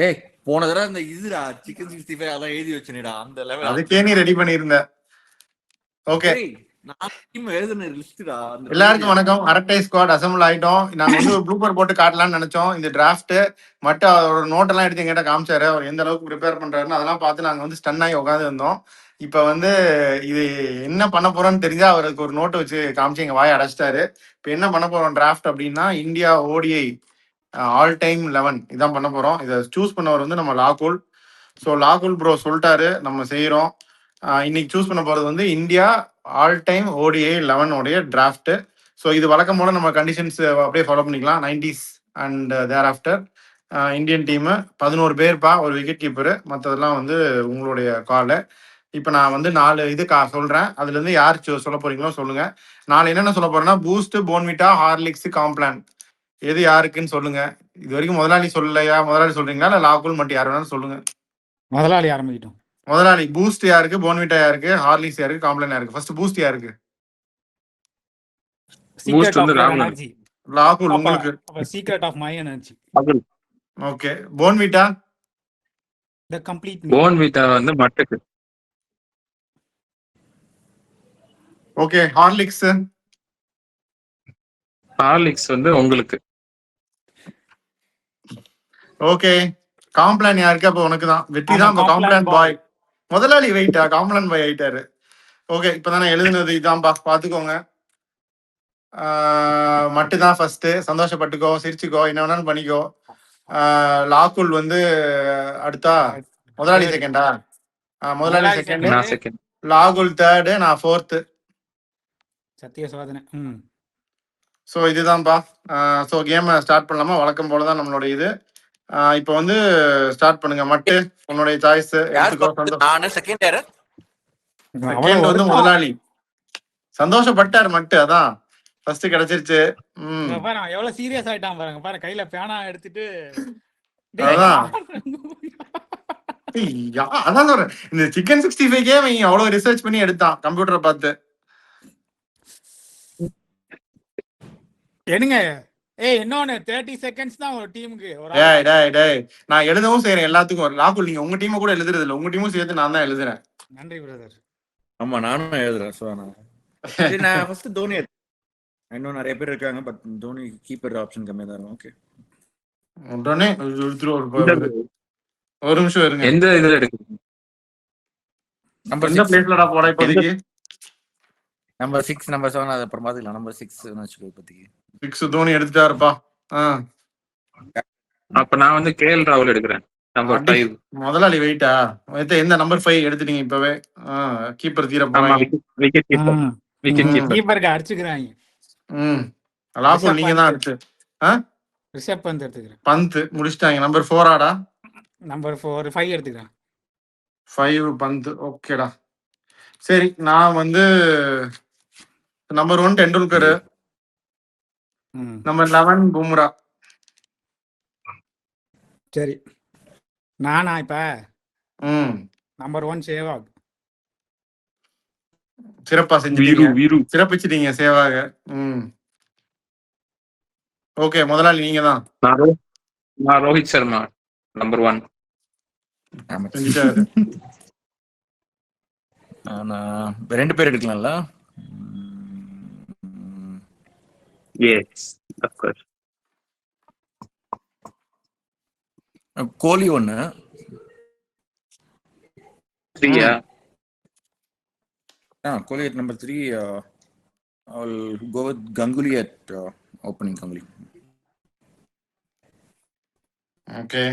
ஏய் போன தடவை இந்த இதுடா சிக்கன் 65 அதான் எழுதி வச்சேனேடா அந்த லெவல். அதுக்கே நீ ரெடி பண்ணியிருந்த. ஓகே, நான் டீம் எழுதுன லிஸ்ட்டா. எல்லாருக்கும் வணக்கம். அரட்டை ஸ்குவாட் அசம்பிள் ஆயிட்டோம். நாங்க வந்து ஒரு ப்ளூப்பர் போட்டு காட்டலாம்னு நினைச்சோம். இந்த டிராஃப்ட் மட்டும் அவரோட நோட்டெல்லாம் எடுத்து எங்கிட்ட காமிச்சாரு. அவர் எந்த அளவுக்கு ப்ரிப்பேர் பண்றாருன்னு அதெல்லாம் பார்த்து நாங்க வந்து ஸ்டன் ஆகி உட்காந்து இருந்தோம். இப்ப வந்து இது என்ன பண்ண போறோம்னு தெரிஞ்சா அவருக்கு ஒரு நோட்டை வச்சு காமிச்சு எங்க வாயை அடைச்சிட்டாரு. இப்ப என்ன பண்ண போறோம் டிராஃப்ட் அப்படின்னா, இந்தியா ஓடிஐ ஆல் டைம் 11 இதான் பண்ண போறோம். இதை சூஸ் பண்ணவர் வந்து நம்ம லாகுல். ஸோ லாகுல் ப்ரோ சொல்லிட்டாரு, நம்ம செய்யறோம். இன்னைக்கு சூஸ் பண்ண போறது வந்து இந்தியா ஆல் டைம் ஓடிஐ 11 உடைய டிராஃப்ட். ஸோ இது வழக்கம் போல நம்ம கண்டிஷன்ஸ் அப்படியே ஃபாலோ பண்ணிக்கலாம். 90s and there after Indian team 11 பேர்ப்பா, ஒரு விக்கெட் கீப்பரு, மற்றதெல்லாம் வந்து உங்களுடைய காலு. இப்போ நான் வந்து 4 இது சொல்றேன். அதுல இருந்து யார் சொல்ல போறீங்களோ சொல்லுங்க. 4 என்னென்ன சொல்ல போறேன்னா, பூஸ்ட், போன்விட்டா, ஹார்லிக்ஸ், காம்ப்ளான், எது யாருக்குன்னு சொல்லுங்க. இது வரைக்கும் முதலாளி சொல்லலையா? முதலாளி சொல்றீங்களா இல்ல லாகுல் மட்டும் யார் வேணாலும் சொல்லுங்க. முதலாளி ஆரம்பிக்கிட்டோம். முதலாளி, பூஸ்ட் யாருக்கு, போன்விட்டா யாருக்கு, ஹார்லிக்ஸ் யாருக்கு, காம்ப்ளான் யாருக்கு? ஃபர்ஸ்ட் பூஸ்ட் யாருக்கு? Secret of energy. லாகுல் உங்களுக்கு. Secret of my energy. Okay. Bournvita? The complete. Bournvita வந்து மட்டுக்கு. ஓகே. ஹார்லிக்ஸ்? ஹார்லிக்ஸ் வந்து உங்களுக்கு. ஓகே. காம்ப்ளான் யாருக்கு? அப்ப உனக்கு தான். வெற்றி தான். Complan boy. முதலாளி வெயிட்டா? காம்ப்ளான் பாய் ஆயிட்டாரு. ஓகே, இப்பதான் எழுதுனது இதான்பா, பாத்துக்கோங்க. மட்டும்தான் ஃபர்ஸ்ட். சந்தோஷப்பட்டுக்கோ, சிரிச்சுக்கோ, என்ன வேணாலும் பண்ணிக்கோ. லாகுல் வந்து அடுத்தா? முதலாளி செகண்டா? முதலாளி செகண்ட், லாகுல் தேர்டு, நான் ஃபோர்த்து. சத்திய சோதனை. ஸோ இதுதான்ப்பா. ஸோ கேம் ஸ்டார்ட் பண்ணலாமா? வழக்கம் போலதான் நம்மளோட இது. இப்போ வந்து ஸ்டார்ட் பண்ணுங்க. மட்டு உன்னுடைய சாய்ஸ் எடுத்துக்கோ. செகண்ட் வந்து முதலாளி. சந்தோஷப்பட்டார் மட்டு, அதான் ஃபர்ஸ்ட் கிடைச்சிருச்சு. எவ்வளவு சீரியஸ் ஆயிட்டான் பாருங்க. பாரு, கையில பேனா எடுத்துட்டு. அதான் சொல்றேன், இந்த சிக்கன் 65 அவன் அவ்வளவு ரிசர்ச் பண்ணி எடுத்தான் கம்ப்யூட்டரை பார்த்து. என்னங்க இன்னொன்னு 30 செகண்ட்ஸ் தான் ஒரு டீமுக்கு. நான் எழுதவும் செய்யறேன் எல்லாத்துக்கும். லாகுல், நீங்க உங்க டீமை கூட எழுதுறது இல்ல, உங்க டீமும் சேர்த்து நான் தான் எழுதுறேன். நன்றி பிரதர். ஆமா, நானும் எழுதுறேன். சோ நான் ஃபர்ஸ்ட் தோனி. இன்னும் நிறைய பேர் இருக்காங்க, பட் தோனி கீப்பர் ஆப்ஷன் கம்மியா தான் இருக்கும். ஓகே, உடனே ஒரு நிமிஷம் இருங்க. எந்த இதுல எடுக்குறீங்க? நம்பர் என்ன பிளேஸ்லடா போறா இப்போதைக்கு? நம்பர் 6, நம்பர் 7 அது அப்புறம் பாத்துக்கலாம். நம்பர் 6 னு வெச்சுக்கோ இப்போதைக்கு. 6 தோனி எடுத்துட்டாருப்பா. அப்ப நான் வந்து கேஎல் ராகுல் எடுக்கிறேன். நம்பர் 5. முதலாளி வெயிட்டா? எந்த நம்பர் 5 எடுத்துட்டீங்க இப்பவே? கீப்பர் தீர போறாங்க. Wicket keeper. கீப்பருக்கு அடிச்சுக்கறாங்க. லாகுல் நீங்க தான் அடுத்து. ரிஷப் பந்த் எடுத்துக்கிறேன். பந்த் முடிச்சிட்டாங்க. நம்பர் 4 ஆடா? நம்பர் 4 5 எடுத்துக்கிறேன். 5 பந்த். ஓகேடா, சரி. நான் வந்து நம்பர் 1 டெண்டுல்கர், நம்பர் 11 பும்ரா. சரி, நானா இப்ப? நம்பர் 1 சேவாக். சிறப்பா செஞ்சுட்டீங்க, சிறப்பிச்சிட்டீங்க சேவாக. ஓகே, முதலாளி நீங்க தான். நான் ரோஹித் சர்மா நம்பர் 1. நான் 2 பேர் எடுக்கலாம்ல? Yes, of course. கோலி 1. 3யா? Kohli at number 3. I'll go with Ganguly at opening. Ganguly. Okay.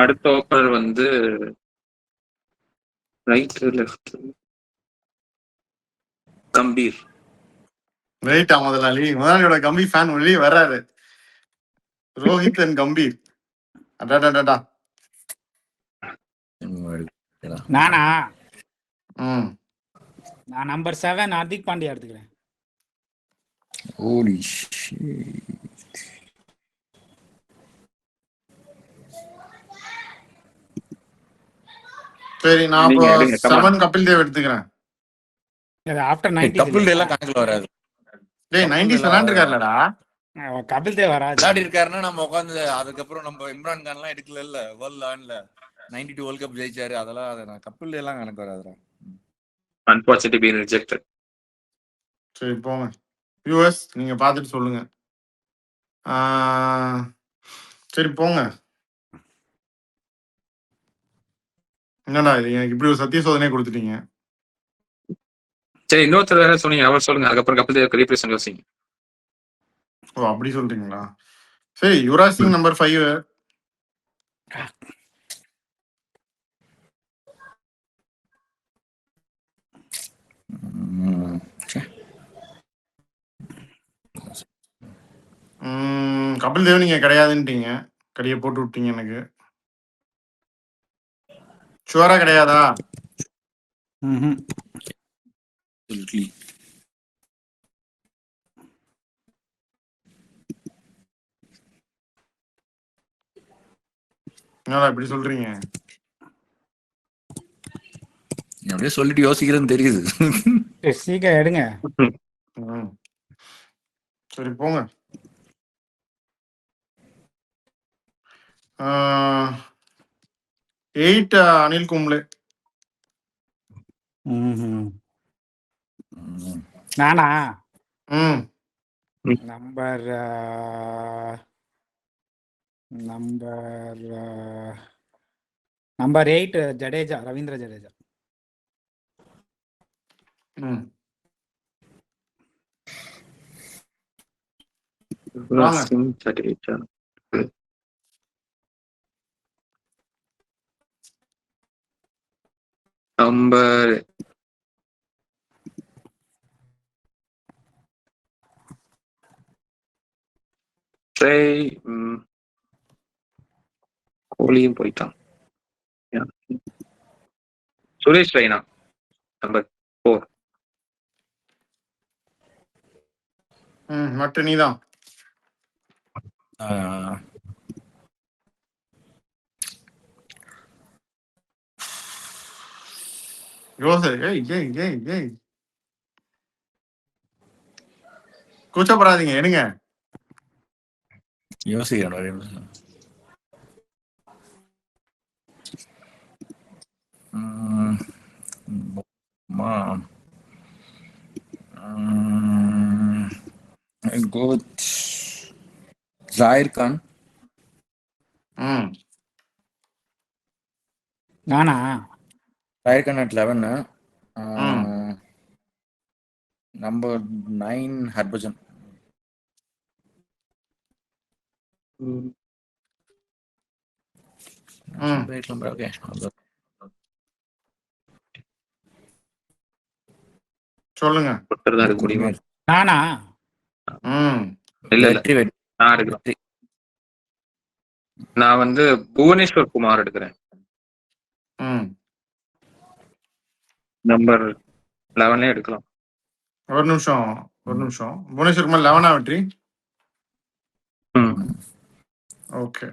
அடுத்த ஓப்பனர் வந்து ரைட் லெஃப்ட் கம்பீர். ரைட்டா முதலாளி? முதலாளியோட கம்பீர் ஃபேன் வெளியே வர்றாரு. ரோஹித் அண்ட் கம்பீர். அடாடாடா. நானா? நான் நம்பர் 7 ஹார்திக் பாண்டியா எடுத்துக்கிறேன். Holy shit. சரி, நான் 7 கபில் தேவ் எடுத்துக்கிறேன். ஆஃப்டர் 90 கபில் தேவ் எல்லாம் கணக்குல வராது. டேய் 90s விளையாண்டுருக்காருலடா. கபில் தேவ் வராது. விளையாடி இருக்காருன்னா நம்ம உட்காந்து அதுக்கப்புறம் நம்ம இம்ரான் கான்லாம் எடுக்கல வேர்ல்ட் லான்ல 92 வேர்ல்ட் கப் ஜெயிச்சாரு. அதெல்லாம் கப்பில் எல்லாம் கணக்கு வராதுடா. Unfortunately been rejected. சரி போங்க. வியூவர்ஸ் நீங்க பார்த்துட்டு சொல்லுங்க. சரி போங்க. என்னடா இது எனக்கு இப்படி ஒரு சத்திய சோதனை கொடுத்துட்டீங்க. சரி இன்னொருத்தர் வேற சொன்னீங்க, அவர் சொல்லுங்க. அதுக்கப்புறம் கபில் தேவ் ரீப்ளேஸ்மெண்ட் யோசிங்க. ஓ அப்படி சொல்றீங்களா? சரி யுவராஜ் சிங் நம்பர் 5. கபில் தேவ் நீங்க கிடையாதுன்ட்டீங்க. கடியை போட்டு விட்டீங்க எனக்கு. ஷுவரா கிடையாதா? என்னடா இப்படி சொல்றீங்க? அப்படியே சொல்லிட்டு யோசிக்கிறேன்னு தெரியுது. சீக்கிரம் எடுங்க. சரி போங்க. 8 அனில் கும்ளே. நானா ம் நம்பர் நம்பர் 8 ஜடேஜா, ரவீந்திர ஜடேஜா. ம் யுவராஜ் சிங் ஜடேஜா. நம்பர் கோலியும் போயிட்டான். சுரேஷ் ரெய்னா நம்பர் 4. மற்ற நீதான். கூச்சப்படாதீங்க எடுங்க. யோசிக்கிறேன். Go with Zahir Khan. நானா Zahir Khan at 11. Number 9 Harbhajan. Okay. சொல்லுங்க. ஒருத்தர் தான் இருக்க முடியுமா? நானா இல்ல நான் எடுக்கிறேன். நான் வந்து புவனேஸ்வர் குமார் எடுக்கிறேன். நம்பர் 11 எடுக்கலாம். ஒரு நிமிஷம் புவனேஸ்வர் குமார் 11 வெற்றி. ஓகே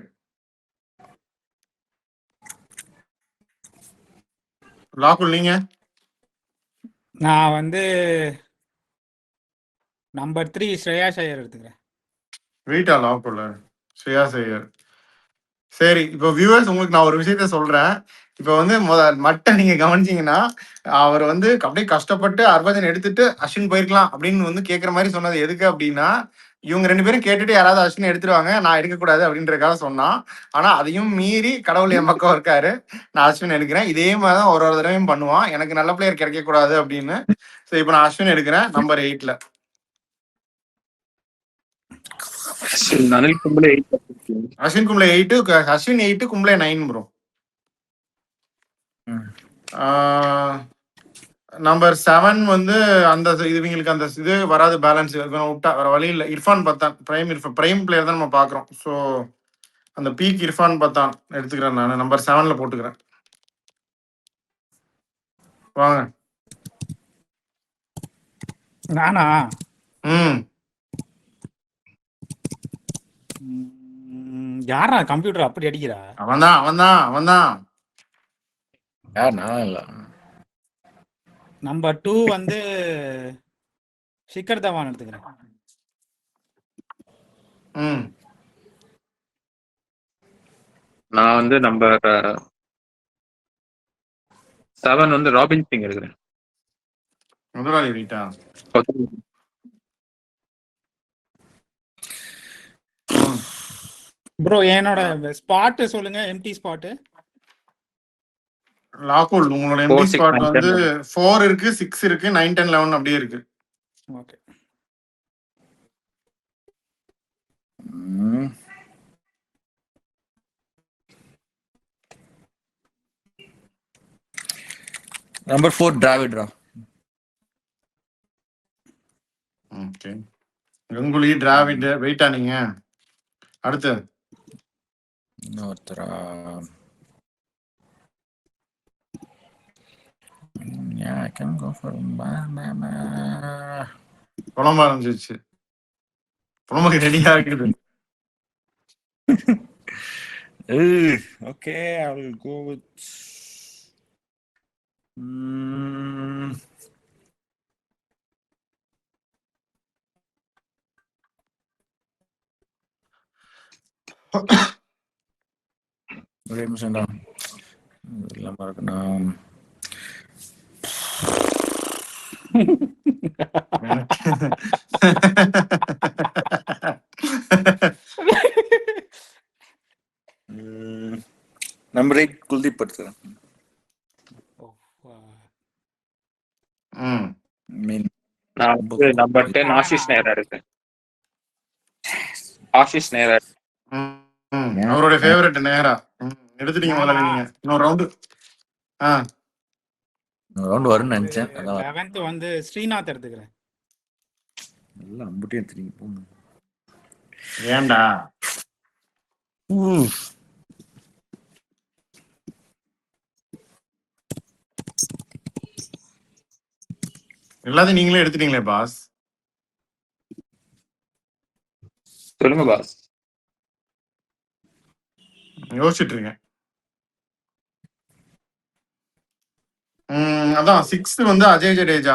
லாக்குல் நீங்க? நான் வந்து நம்பர் 3 ஸ்ரேயாஸ் ஐயர் எடுத்துக்கிறேன். வெயிட்டா லாக்குல் ஸ்ரேயாஸ் ஐயர். சரி இப்போ வியூவர்ஸ் உங்களுக்கு நான் ஒரு விஷயத்த சொல்றேன். இப்போ வந்து மட்டை நீங்க கவனிச்சீங்கன்னா அவர் வந்து அப்படியே கஷ்டப்பட்டு ஹர்பஜன் எடுத்துட்டு அஸ்வின் போயிருக்கலாம் அப்படின்னு வந்து கேட்குற மாதிரி சொன்னது எதுக்கு அப்படின்னா, இவங்க 2 பேரும் கேட்டுட்டு யாராவது அஸ்வின் எடுத்துருவாங்க, நான் எடுக்கக்கூடாது அப்படின்றக்காக சொன்னான். ஆனா அதையும் மீறி கடவுள் என் பக்கம் இருக்காரு, நான் அஸ்வின் எடுக்கிறேன். இதே மாதிரி தான் ஒரு தடவையும் பண்ணுவான், எனக்கு நல்ல பிளேயர் கிடைக்கக்கூடாது அப்படின்னு. ஸோ இப்போ நான் அஸ்வின் எடுக்கிறேன் நம்பர் 8ல. அனில் கும்ளே 8. அஸ்வின் கும்ளே 8, அஸ்வின் 8, கும்ளே 9 ப்ரோ. நம்பர் 7 வந்து அந்த இவங்களுக்கு அந்த இது வராது, பேலன்ஸ் விட்டா வேற வழி இல்லை. இர்ஃபான் பத்தான் பிரைம் பிளேயர் தான் நம்ம பார்க்குறோம். ஸோ அந்த பீக் இர்ஃபான் பத்தான் எடுத்துக்கிறேன் நான். நம்பர் 7ல போட்டுக்கிறேன். வாங்க. நானா யாரா கம்ப்யூட்டர் அப்படி அடிக்கிறா? அவன்தான். யார்? நான் இல்ல. நம்பர் 2 வந்து ஷிகர் தவான் எடுத்துக்கிறேன். ம். நான் வந்து நம்பர் 7 வந்து ராபின் சிங் எடுக்கிறேன். முதலாளி ரீட்டா. ம். ப்ரோ என்னோட ஸ்பாட் சொல்லுங்க, எம்டி ஸ்பாட். லாக்குல் உங்களோட 4, எம்டி 6, ஸ்பாட் 9, வந்து 10. 4 இருக்கு, 6 இருக்கு, 9, 10, 11 அப்படியே இருக்கு. ஓகே. நம்பர் 4 டிராவிட்ரா. ஓகே. கங்குலி, டிராவிட் வெயிட்டா நீங்க. அடுத்து இன்னொருத்தரா Yeah, I can go for banana. புலம்ப ஆரம்பிச்சிருச்சு. புலம்புக்கு ரெடியா இருக்குது. Okay, I will go with. ஒரே நிமிஷம்டா. இதெல்லாம் மறக்கணும். நம்பர் 8 குல்தீப் எடுத்துக்கிறேன். ம். மீன் நான் வந்து நம்பர் 10 ஆஷிஷ் நேரா எடுக்கிறேன். ஆஷிஷ் நேரா. அவருடைய ஃபேவரட் நேரா. எடுத்துட்டீங்க முதல்ல நீங்க. இன்னொரு ரவுண்டு. ரவுண்ட் வரும்னு நினைச்சேன். அதான் 11th வந்து ஸ்ரீநாத் எடுத்துக்கிறேன். எல்லாம் அம்புட்டி எடுத்துட்டீங்க போங்க. ஏன்டா எல்லாத்தையும் நீங்களே எடுத்துட்டீங்களே பாஸ். சொல்லுங்க பாஸ். யோசிச்சுட்டு இருக்கேன். அதான் 6 வந்து Ajay Jadeja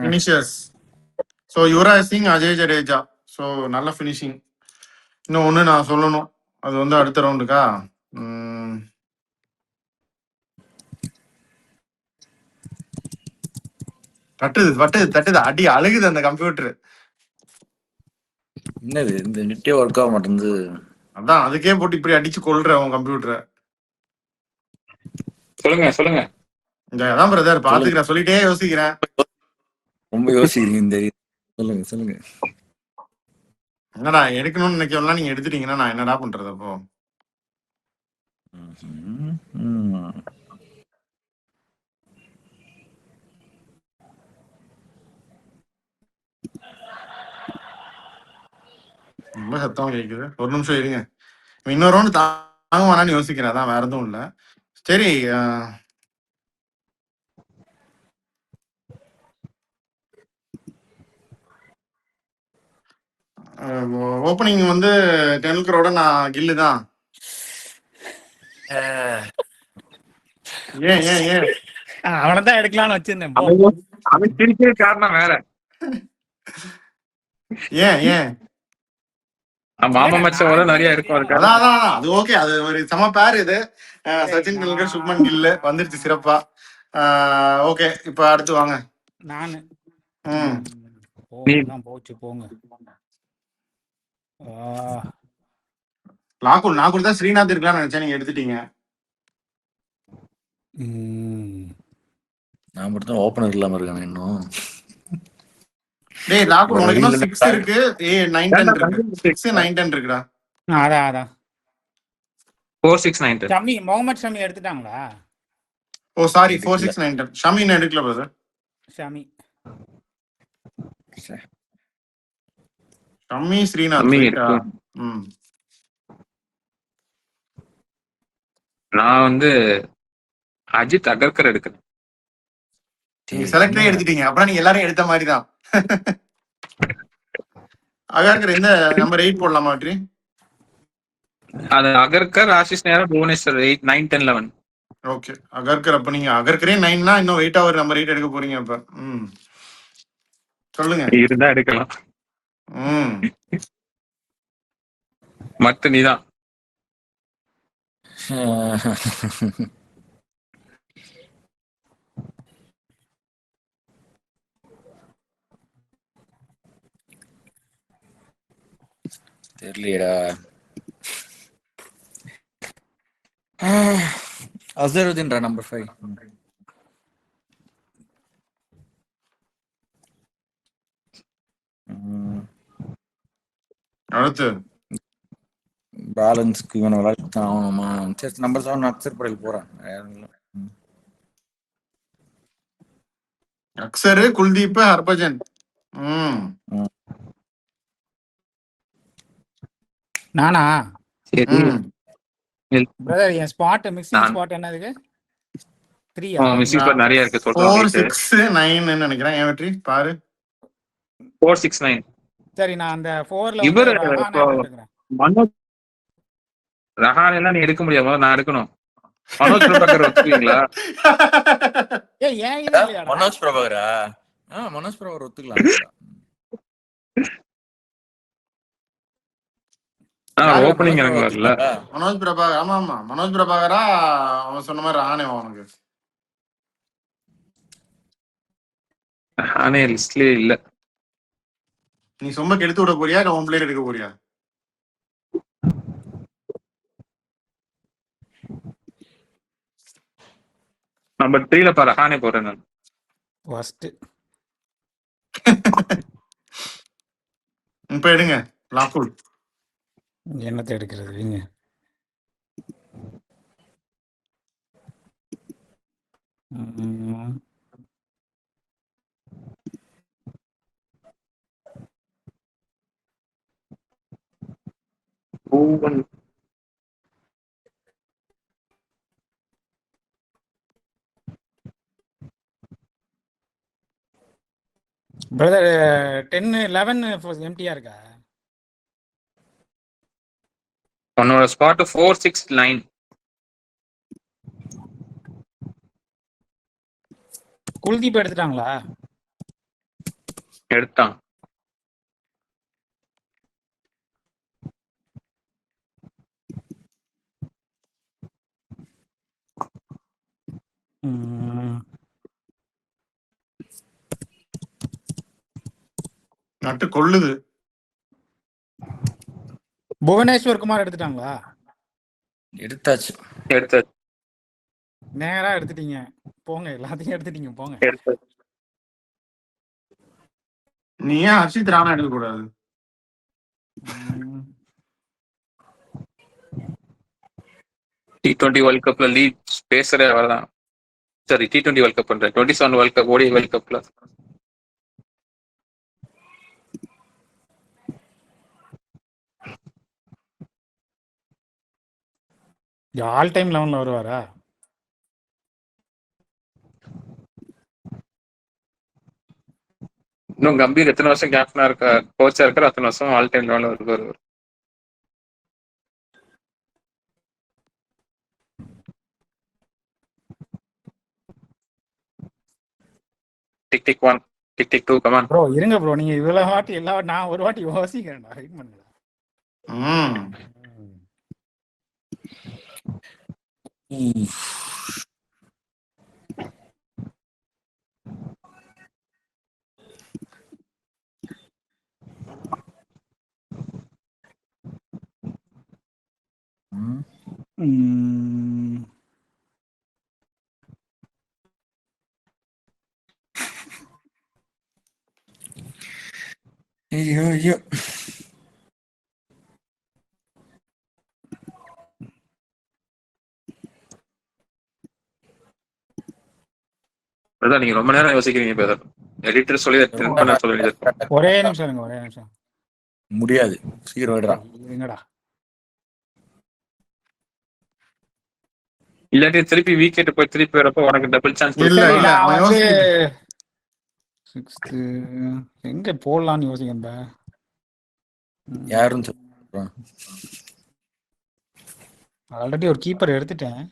finishers. So Yuvraj Singh, Ajay Jadeja. So நல்ல ஃபினிஷிங். இன்னும் ஒன்று நான் சொல்லணும், அது வந்து அடுத்த ரவுண்டுக்கா. தட்டுது அடி அழுகுது அந்த கம்ப்யூட்டர். என்னது இந்த நெட்டே ஒர்க் ஆக மாட்டேங்குது. அதான் அதுக்கே போட்டு இப்படி அடிச்சு கொள்ற உன் கம்ப்யூட்டரை. சொல்லுங்க. அதான் பிரதர் பாத்துக்கிறேன், சொல்லிட்டே யோசிக்கிறேன். ரொம்ப யோசிக்கிறீங்க தெரியும். சொல்லுங்க. என்னடா எடுக்கணும்னு நினைக்கலாம், நீங்க எடுத்துட்டீங்கன்னா நான் என்னடா பண்றது அப்போ. ரொம்ப சத்தம் கேக்குது. ஒரு நிமிஷம் இருங்க, இன்னொரு ரவுண்டு தாங்குவானான்னு யோசிக்கிறேன். அதான் வேற எதுவும் இல்லை. சரி, ஓப்பனிங் வந்து டெண்டுல்கரோட நான் கில்லு தான். ஏன் அவனை தான் எடுக்கலாம்னு வச்சிருந்தேன். அவன் சிரிக்கிற காரணம் வேற. ஏன் மாமா மச்சோட நிறைய இருக்கும். அதான் அது ஓகே. அது ஒரு சம பேர் இது. சச்சின் டெண்டுல்கர், சுப்மன் கில்லு வந்துருச்சு சிறப்பா. ஓகே, இப்ப அடுத்து வாங்க. நானு போச்சு போங்க. நாகூர் தான் ஸ்ரீநாத் இருக்கலாம்னு நினைச்சேன், நீங்க எடுத்துட்டீங்க. நான் மட்டும் ஓபனர் இல்லாம இருக்கானே இன்னும். டேய் நாகூர் உனக்கு இன்னும் 6 இருக்கு, 9, 10 இருக்கு. 6, 9, 10 இருக்குடா. அதான் 4, 6, 9, 10. ஷமி, முகமது ஷமி எடுத்துட்டாங்களா? ஓ சாரி, 4, 6, 9, 10. ஷமி என்ன எடுக்கல பிரதர். ஷமி ஸ்ரீநாத். நான் வந்து அஜித் அகர்கர் எடுக்கிறேன். நீங்க செலக்டே எடுத்துட்டீங்க, அப்புறம் நீங்க எல்லாரும் எடுத்த மாதிரி தான். அகர்கர் எந்த நம்பர் 8 போடலாமா? அது அகர்கர், ஆஷிஷ் நேரா, புவனேஸ்வர் 8, 9, 10, 11. ஓகே, அகர்கர். அப்ப நீங்க அகர்கரே 9னா இன்னும் 8 ஒரு நம்பர் 8 எடுக்க போறீங்க அப்ப. சொல்லுங்க. இருந்தா எடுக்கலாம். ம் மத்து நீதான். தெரியலையடா. அசருதீன்டா நம்பர் 5. அடுத்து பேலன்ஸ்க்கு இவனை விளையாட்டு ஆகணுமா? சரி, நம்பர் 7 அக்சர் படையில் போறேன். அக்சரு, குல்தீப், ஹர்பஜன். ம் நானா சரி. ம் பிரதர் என் ஸ்பாட் மிக்சிங் நான். ஸ்பாட் என்னதுக்கு 3யா? மிஸ்ஸிங் ஸ்பாட் நிறைய இருக்கு சொல்றோம். 4, 6, 9 நினைக்கிறேன். ஏன் வெற்றி பாரு. 4, 6, 9. சரி, நான் அந்த 4ல வந்து இவரு ரஹானே போட்டுக்கிறேன். மனோஜ் ரஹான் எல்லாம் நீ எடுக்க முடியாது, நான் எடுக்கணும். மனோஜ் பிரபாகர் ஒத்துக்குவீங்களா? ஏன் இது இல்லையாடா? மனோஜ் பிரபாகரா? மனோஜ் பிரபாகர் ஒத்துக்கலாம். ஓப்பனிங் எனக்கு வரல. மனோஜ் பிரபாகர். ஆமா ஆமா, மனோஜ் பிரபாகரா அவன் சொன்ன மாதிரி ரஹானே அவனுக்கு. ரஹானே லிஸ்ட்லயே இல்ல. நீ சும்மா கெடுத்து விட போறியா இல்ல உன் பிளேயர் எடுக்க போறியா? நம்பர் 3ல ரஹானே போறேன் நான். ஃபர்ஸ்ட் இப்ப எடுங்க லாஃபுல். என்னத்தை எடுக்கிறது வீங்க? பிரதர் 10 11 எம்டியா இருக்கா? உன்னோட ஸ்பாட் 4, 6, 9. குல்தீப் எடுத்துட்டாங்களா? எடுத்தான். நட்டு கொள்ளுது. புவனேஸ்வர் குமார் எடுத்துட்டாங்களா? எடுத்தாச்சு. நேரா எடுத்துட்டீங்க போங்க, எல்லாத்தையும் எடுத்துட்டீங்க போங்க. நீ ஏன் ஹர்ஷித் ராணா எடுக்க கூடாது? T20 வேர்ல்ட் கப்ல லீட் பேசுற அவர்தான். சரி, T20 world cup 27 world cup, ஓடி வேர்ல்ட் கப்ல. ஆல் டைம் 11ல வருவாரா? இன்னும் கம்பீர் எத்தனை வருஷம் கேப்டனா இருக்கா, கோச்சா இருக்காரு, அத்தனை வருஷம் ஆல் டைம் லெவல்ல வருவார். Tick tick 1, tick tick 2, come on bro இருங்க ப்ரோ, நீங்க இவ்வளவு வாட்டி நான் ஒரு வாட்டி யோசிக்கிறேன்டா. வெயிட் பண்ணுங்க. ஐயோ நீங்க ரொம்ப நேரம் யோசிக்கிறீங்க பிரதர். எடிட்டர் சொல்லி பண்ண சொல்ல வேண்டியது. ஒரே நிமிஷம் இருங்க, ஒரே நிமிஷம். முடியாது, சீக்கிரம் விடுறா. எங்கடா இல்லாட்டி திருப்பி வீக்கெட் போய் திருப்பி வரப்போ உனக்கு டபுள் சான்ஸ். இல்ல இல்ல, அவன் வந்து யோசிக்குது. 6th எங்க போடலாம்னு யோசிக்கிறேன். யாருன்னு சொல்றேன். ஆல்ரெடி ஒரு கீப்பர் எடுத்துட்டேன்.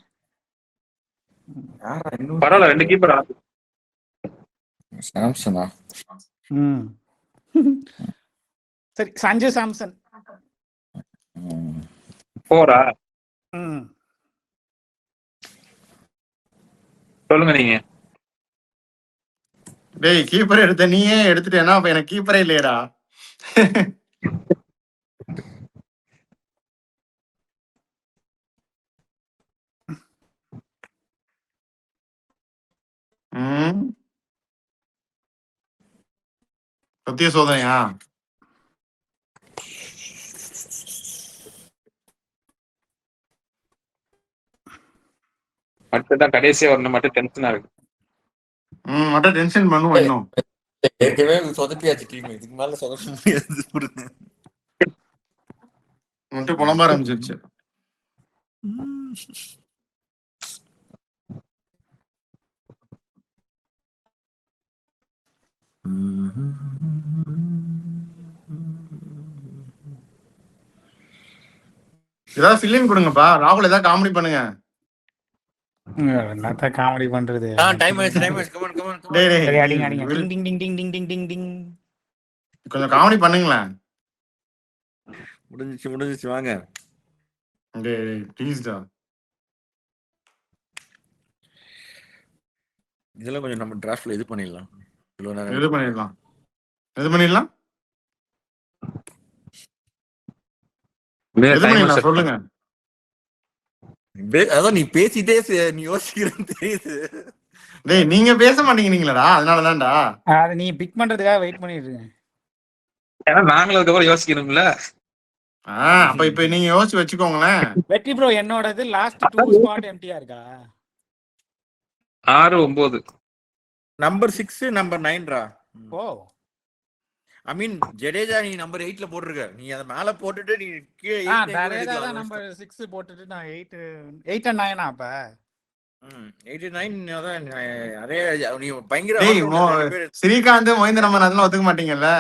பரவாயில்ல, 2 கீப்பர். சாம்சனா? சரி சஞ்சு சாம்சன். 4-ஆ? ம் சொல்லுங்க நீங்க. டேய் கீப்பர் எடுத்த நீயே எடுத்துட்டேன்னா அப்ப எனக்கு கீப்பரே இல்லையடா. சத்திய சோதனையா? மட்டும் தான் கடைசியா வரணும் மட்டும் டென்ஷனா இருக்கு. மட்டும் டென்ஷன் பண்ணுவோம் இன்னும். ஏற்கனவே சொதப்பியாச்சு டீம், இதுக்கு மேல சொதப்ப முடியாது. மட்டும் புலம்ப ஆரம்பிச்சிருச்சு. ஏதாவது ஃபில்லிங் கொடுங்கப்பா. ராகுல் ஏதாவது காமெடி பண்ணுங்க. என்னத்த காமெடி பண்றது? டைம் ஆயிடுச்சு டைம் ஆயிடுச்சு. கமான் கமான் டேய் சரி டேய் அடிங்க அடிங்க. டிங் டிங் டிங் டிங் டிங் டிங் டிங் டிங். கொஞ்சம் காமெடி பண்ணுங்களேன். முடிஞ்சிச்சு வாங்க. டேய் ப்ளீஸ்டா. இதெல்லாம் கொஞ்சம் நம்ம டிராஃப்ட்ல இது பண்ணிடலாம். எது பண்ணிடலாம்? எது பண்ணிடலாம்? எது பண்ணிடலாம் சொல்லுங்க. அதான் நீ பேசிட்டே நீ யோசிக்கிறேன்னு தெரியுது. டேய் நீங்க பேச மாட்டேங்கிறீங்களா? அதனாலதான்டா. அது நீ பிக் பண்றதுக்காக வெயிட் பண்ணிட்டு இருக்கேன். ஏன்னா நாங்களும் அதுக்கப்புறம் யோசிக்கணும்ல. அப்ப இப்ப நீங்க யோசிச்சு வச்சுக்கோங்களேன். வெற்றி ப்ரோ என்னோடது லாஸ்ட் 2 ஸ்பாட் எம்டியா இருக்கா? 6, 9. நம்பர் 6 நம்பர் 9ரா. ஓ ஐ மீன் ஜடேஜா நீ நம்பர் 8ல போட்டுருக்க. நீ அத மேல போட்டுட்டு நீ கீழே ஜடேஜா தான் நம்பர் 6 போட்டுட்டு நான் 8 and 9 அப்ப 8 9 அதான் அதே நீ பயங்கர டேய் ஸ்ரீகாந்த் மோஹிந்த நம்ம அதெல்லாம் ஒத்துக்க மாட்டீங்கல்ல.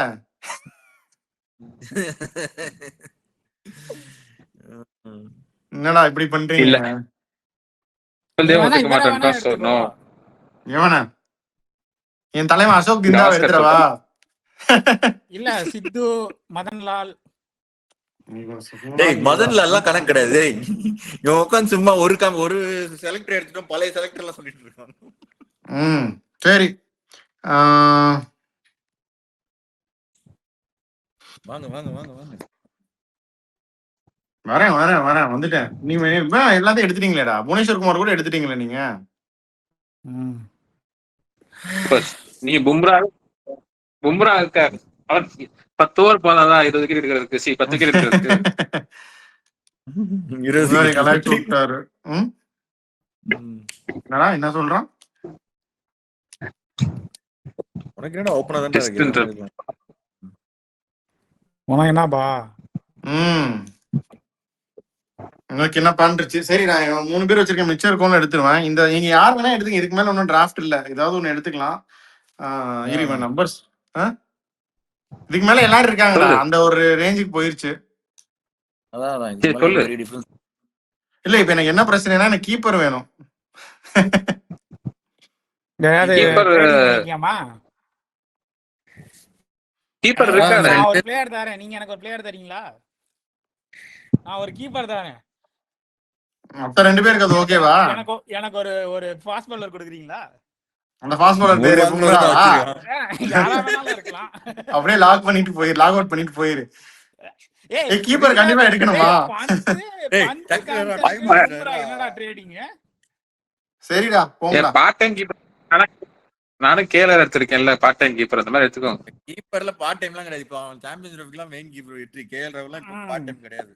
என்னடா இப்படி பண்றீங்க? இல்ல. ஒத்துக்க மாட்டேன். எவனா? என் தலைவன் அசோக் திண்டாவை எடுத்துறவா? இல்ல சித்து மதன்லால். டேய் மதன்லால் எல்லாம் கணக்கு கிடையாது. இவன் உட்காந்து சும்மா ஒரு செலக்டர் எடுத்துட்டோம், பழைய செலக்டர் எல்லாம் சொல்லிட்டு இருக்கான். சரி வாங்க வாங்க வாங்க வாங்க. வரேன் வந்துட்டேன். நீ எல்லாத்தையும் எடுத்துட்டீங்களேடா. புவனேஸ்வர் குமார் கூட எடுத்துட்டீங்களே நீங்க. நீ பும்ரா இருக்க 10 ஓவர் போதாதான் 20 விக்கெட் எடுக்கிறதுக்கு. 10 விக்கெட் எடுக்கிறதுக்கு. 20 கலாய்ச்சி விட்டாரு. என்ன சொல்றான்? உனக்கு என்னடா ஓபனா தான் இருக்கு. உனக்கு என்னப்பா? உங்களுக்கு என்ன பண்றச்சு? சரி நான் 3 பேர் வச்சிருக்கேன். மிச்சம் இருக்கோம்னு எடுத்துருவேன். நீங்க யார் வேணா எடுத்துங்க. இதுக்கு மேல ஒன்னும் டிராஃப்ட் இல்ல. ஏதாவது ஒண்ணு எடுத்துக்கலாம். இருவன் நம்பர்ஸ் இதுக்கு மேல எல்லாரும் இருக்காங்களா? அந்த ஒரு ரேஞ்சுக்கு போயிருச்சு. இல்ல இப்ப எனக்கு என்ன பிரச்சனைனா எனக்கு கீப்பர் வேணும். கீப்பர் இருக்கானே. நான் ஒரு பிளேயர் தரேன். நீங்க எனக்கு ஒரு பிளேயர் தரீங்களா? நான் ஒரு கீப்பர் தரேன். மொத்த 2 பேருக்கு அது ஓகேவா? எனக்கு ஒரு ஃபாஸ்ட் பாலர் கொடுக்குறீங்களா? அந்த ஃபாஸ்ட் பாலர் பேரு பும்ராவா? யாரா வேணாலும் இருக்கலாம். அப்படியே லாக் அவுட் பண்ணிட்டு போயிரு. ஏய் கீப்பர் கண்டிப்பா எடுக்கணுமா? என்னடா ட்ரேடிங்? சரிடா போங்கடா. பார்ட் டைம் கீப்பர் நானும் கேலர் எடுத்திருக்கேன்ல. பார்ட் டைம் கீப்பர் அந்த மாதிரி எடுத்துக்கோங்க. கீப்பர்ல பார்ட் டைம்லாம் கிடையாது. இப்போ சாம்பியன்ஸ் ட்ரோஃபிலாம் மெயின் கீப்பர் வெற்றி. கேஎல் ராகுல்லாம் பார்ட் டைம் கிடையாது.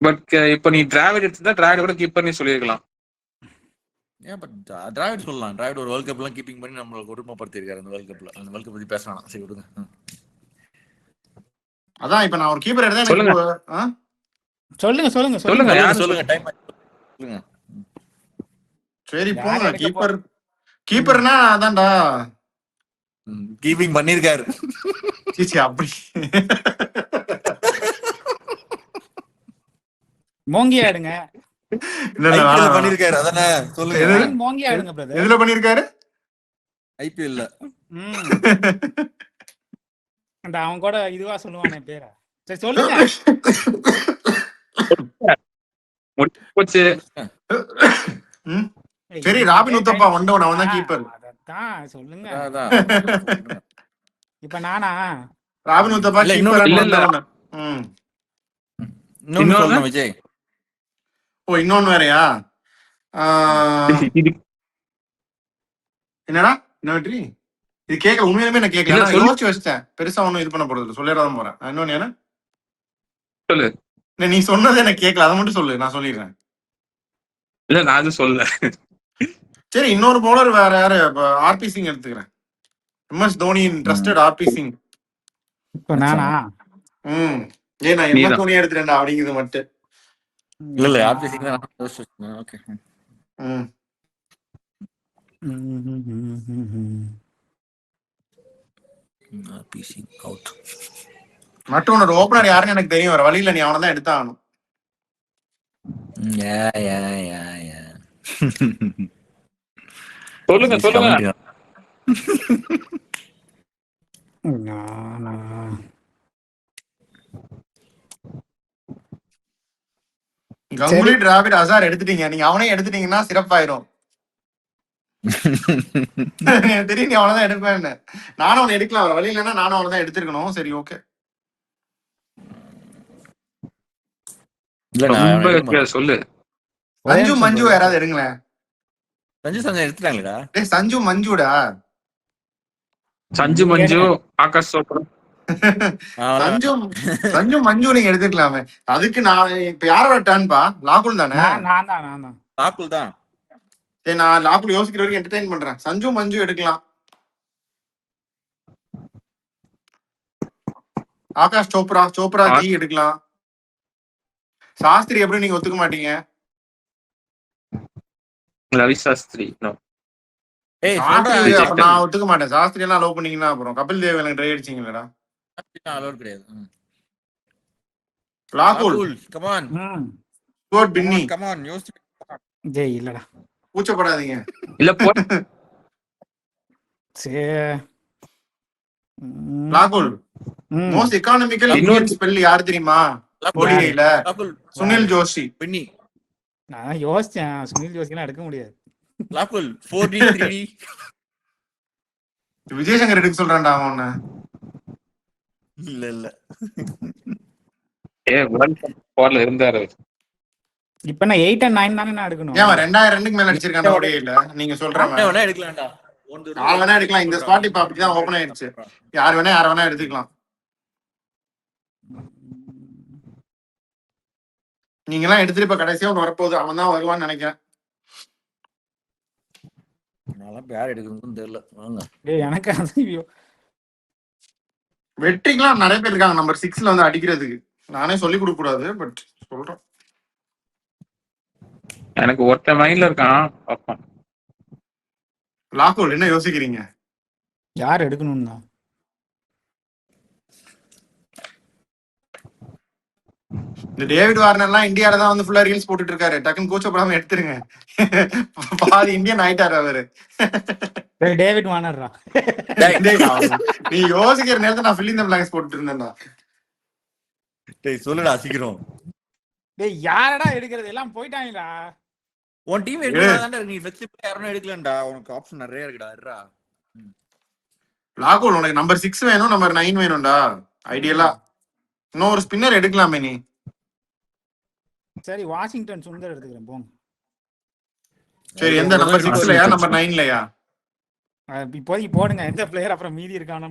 பட் இப்போ நீ டிராவிட் எடுத்தா டிராவிட் கூட கீப்பர் நீ சொல்லிருக்கலாம். ஏன் பட் டிராவிட் சொல்லலாம். டிராவிட் ஒரு வேர்ல்ட் கப்லாம் கீப்பிங் பண்ணி நம்மள கொடுமைப்படுத்தி இருக்காரு அந்த வேர்ல்ட் கப்ல. அந்த வேர்ல்ட் கப் பத்தி பேசலாம். சரி விடுங்க. அதான் இப்ப நான் ஒரு கீப்பர் எடுத்தா சொல்லுங்க சொல்லுங்க டைம் சொல்லுங்க. சரி போங்க. கீப்பர்னா அதான்டா கீப்பிங் பண்ணிருக்காரு. சீச்சி அப்படி மோங்கி ஆடுங்க. இல்ல பண்ணிருக்காரு. அதானே சொல்லுங்க. மோங்கி ஆடுங்க பிரதர். எதுல பண்ணிருக்காரு? ஐபிஎல்ல. அந்த அவன் கூட இதுவா சொல்லுவானே பேரை. சரி சொல்லுங்க. போச்சு. ம். ஏய், சரி இது ராபின் இதே உத்தப்பா time- ஒன் டவுன், அவன் தான் ஆ, கீப்பர். அதத்தான் சொல்லுங்க. அதான். இப்ப நானா ராபின் உத்தப்பா இல்ல, கீப்பர் இல்ல, ஒன் இல்ல. டவுன். ம். இன்னொன்னு இன்னொன்னு? சொல்லணும் விஜய். ஓ இன்னொன்னு வேறயா? என்னடா என்ன வெற்றி? இது கேட்க உண்மையிலுமே நான் கேட்கல. இல்ல, நான் சொல்லு. யோசிச்சு வச்சிட்டேன். பெருசா ஒண்ணும் இது பண்ண போறது இல்லை, சொல்லிடாதான் போறேன். இன்னொன்னு என்ன? சொல்லு. இல்ல, நீ சொன்னது எனக்கு கேட்கல, அதை மட்டும் சொல்லு, நான் சொல்லிடுறேன். இல்ல நான் அது சொல்ல. சரி இன்னொரு பவுலர் வேற யாரு? ஆர்பி சிங் எடுத்துக்கிறேன். எம்எஸ் தோனியின் ட்ரஸ்டட் ஆர்பி சிங். இப்ப நானா ம். நான் எம்எஸ் நீதான். தோனி எடுத்துட்டேன்டா அப்படிங்கிறது மட்டும். இல்ல ஆப்வியஸ்லி தான் யோசிச்சேன். ஓகே. ம். பிசி அவுட். மட்டும் உன்னோட ஓப்பனர் யாருன்னு எனக்கு தெரியும், வர வழியில நீ அவனை தான் எடுத்தாகணும். சொல்லுங்க சொல்லுங்க. நானா கங்குலி, டிராவிட், அசார் எடுத்துட்டீங்க. நீங்க அவனையும் எடுத்துட்டீங்கன்னா சிறப்பாயிரும். எனக்கு தெரியும் நீ அவனதான் எடுப்பேன்னு. நானும் அவனை எடுக்கலாம், வர வழி இல்லைன்னா நானும் அவனை தான் எடுத்திருக்கணும். சரி ஓகே. இல்ல ரொம்ப நான் சொல்லு. சஞ்சு மஞ்சு யாராவது எடுங்களேன். சஞ்சு எடுத்துட்டாங்களா? டேய் சஞ்சு மஞ்சுடா. சஞ்சு மஞ்சு, ஆகாஷ் சோப்ரா. சஞ்சு மஞ்சு நீங்க எடுத்துக்கலாமே. அதுக்கு நான் இப்ப யாரோட டர்ன்பா? லாகுல் தானே? நான் தான் ராகுல் தான். சரி நான் லாகுல் யோசிக்கிற வரைக்கும் என்டர்டைன் பண்றேன். சஞ்சு மஞ்சு எடுக்கலாம். ஆகாஷ் சோப்ரா ஜி எடுக்கலாம். சாஸ்திரி எப்படி நீங்க ஒத்துக்க மாட்டீங்க? ரவி சாஸ்திரி. சாஸ்திரி அப்ப நான் ஒத்துக்க மாட்டேன். சாஸ்திரி எல்லாம் லவ் பண்ணீங்கன்னா அப்புறம் கபில் தேவ் எனக்கு ட்ரை அடிச்சீங்களா? அலோட் கிடையாது. லாகுல் கம் ஆன். ஸ்கோர் பின்னி. கம் ஆன் யோசி. ஜெய் இல்லடா, கூச்சப்படாதீங்க. இல்ல லாகுல் மோஸ்ட் எக்கானமிக்கல் இந்தியன் ஸ்பெல் யார் தெரியுமா? ஓடிஐல சுனில் ஜோஷி. பின்னி. நான் யோசிச்சேன், சுனில் ஜோஷிலாம் எடுக்க முடியாது. லாகுல் 4D 3D. விஜயசங்கர் எடுக்க சொல்றான்டா அவன். இல்ல இருந்தாரு. இப்ப நான் 8 and 9 தானே நான் எடுக்கணும். ஏன் 2000 ரன்னுக்கு மேல அடிச்சிருக்கான் ஓடிஐல. நீங்க சொல்றவன் வேணா எடுக்கலாம்டா. யார் வேணா எடுக்கலாம். இந்த ஸ்பாட் இப்ப அப்படிதான் ஓபன் ஆயிடுச்சு. யார் வேணா எடுத்துக்கலாம். நீங்க எல்லாம் எடுத்துட்டு இப்ப கடைசியா ஒன்று வரப்போகுது, அவன் தான் வருவான்னு நினைக்கிறேன். யார் எடுக்கணும்னு தெரியல. வாங்க எனக்கு அது வெற்றிக்கெல்லாம் நிறைய பேர் இருக்காங்க நம்பர் 6ல வந்து அடிக்கிறதுக்கு. நானே சொல்லி கொடுக்க கூடாது, பட் சொல்றேன். எனக்கு ஒருத்த மைண்ட்ல இருக்கான். பாப்போம். லாகோல் என்ன யோசிக்கிறீங்க? யார் எடுக்கணும் தான்? இந்த டேவிட் வார்னர் எல்லாம் இந்தியால தான் வந்து ஃபுல்லா ரீல்ஸ் போட்டுட்டு இருக்காரு. டக்குன்னு கூச்சப்படாம எடுத்துருங்க. பாதி இந்தியன் ஆயிட்டாரு அவரு. டேவிட் வார்னர்ரா. நீ யோசிக்கிற நேரத்தை நான் ஃபில்லிங் தி பிளாங்க்ஸ் போட்டுட்டு இருந்தேன்டா. டேய் சொல்லுடா சீக்கிரம். டேய் யாரடா எடுக்கிறது? எல்லாம் போயிட்டாங்களா? உன் டீம் எடுக்கலாம்டா. நீ ஃபிளெக்சிபிள் யாரணும் எடுக்கலாம்டா. உனக்கு ஆப்ஷன் நிறைய இருக்குடா. இருடா. லாகோல் உனக்கு நம்பர் 6 வேணும், நம்பர் 9 வேணும்டா. ஐடியலா இன்னும் ஒரு ஸ்பின்னர் எடுக்கலாமே நீ. சரி வாஷிங்டன் சுந்தர் எடுத்துக்கிறேன் போங்க. சரி எந்த நம்பர் 6லயா நம்பர் 9லயா? இப்போதைக்கு போடுங்க. எந்த பிளேயர் அப்புறம் மீதி இருக்கானோ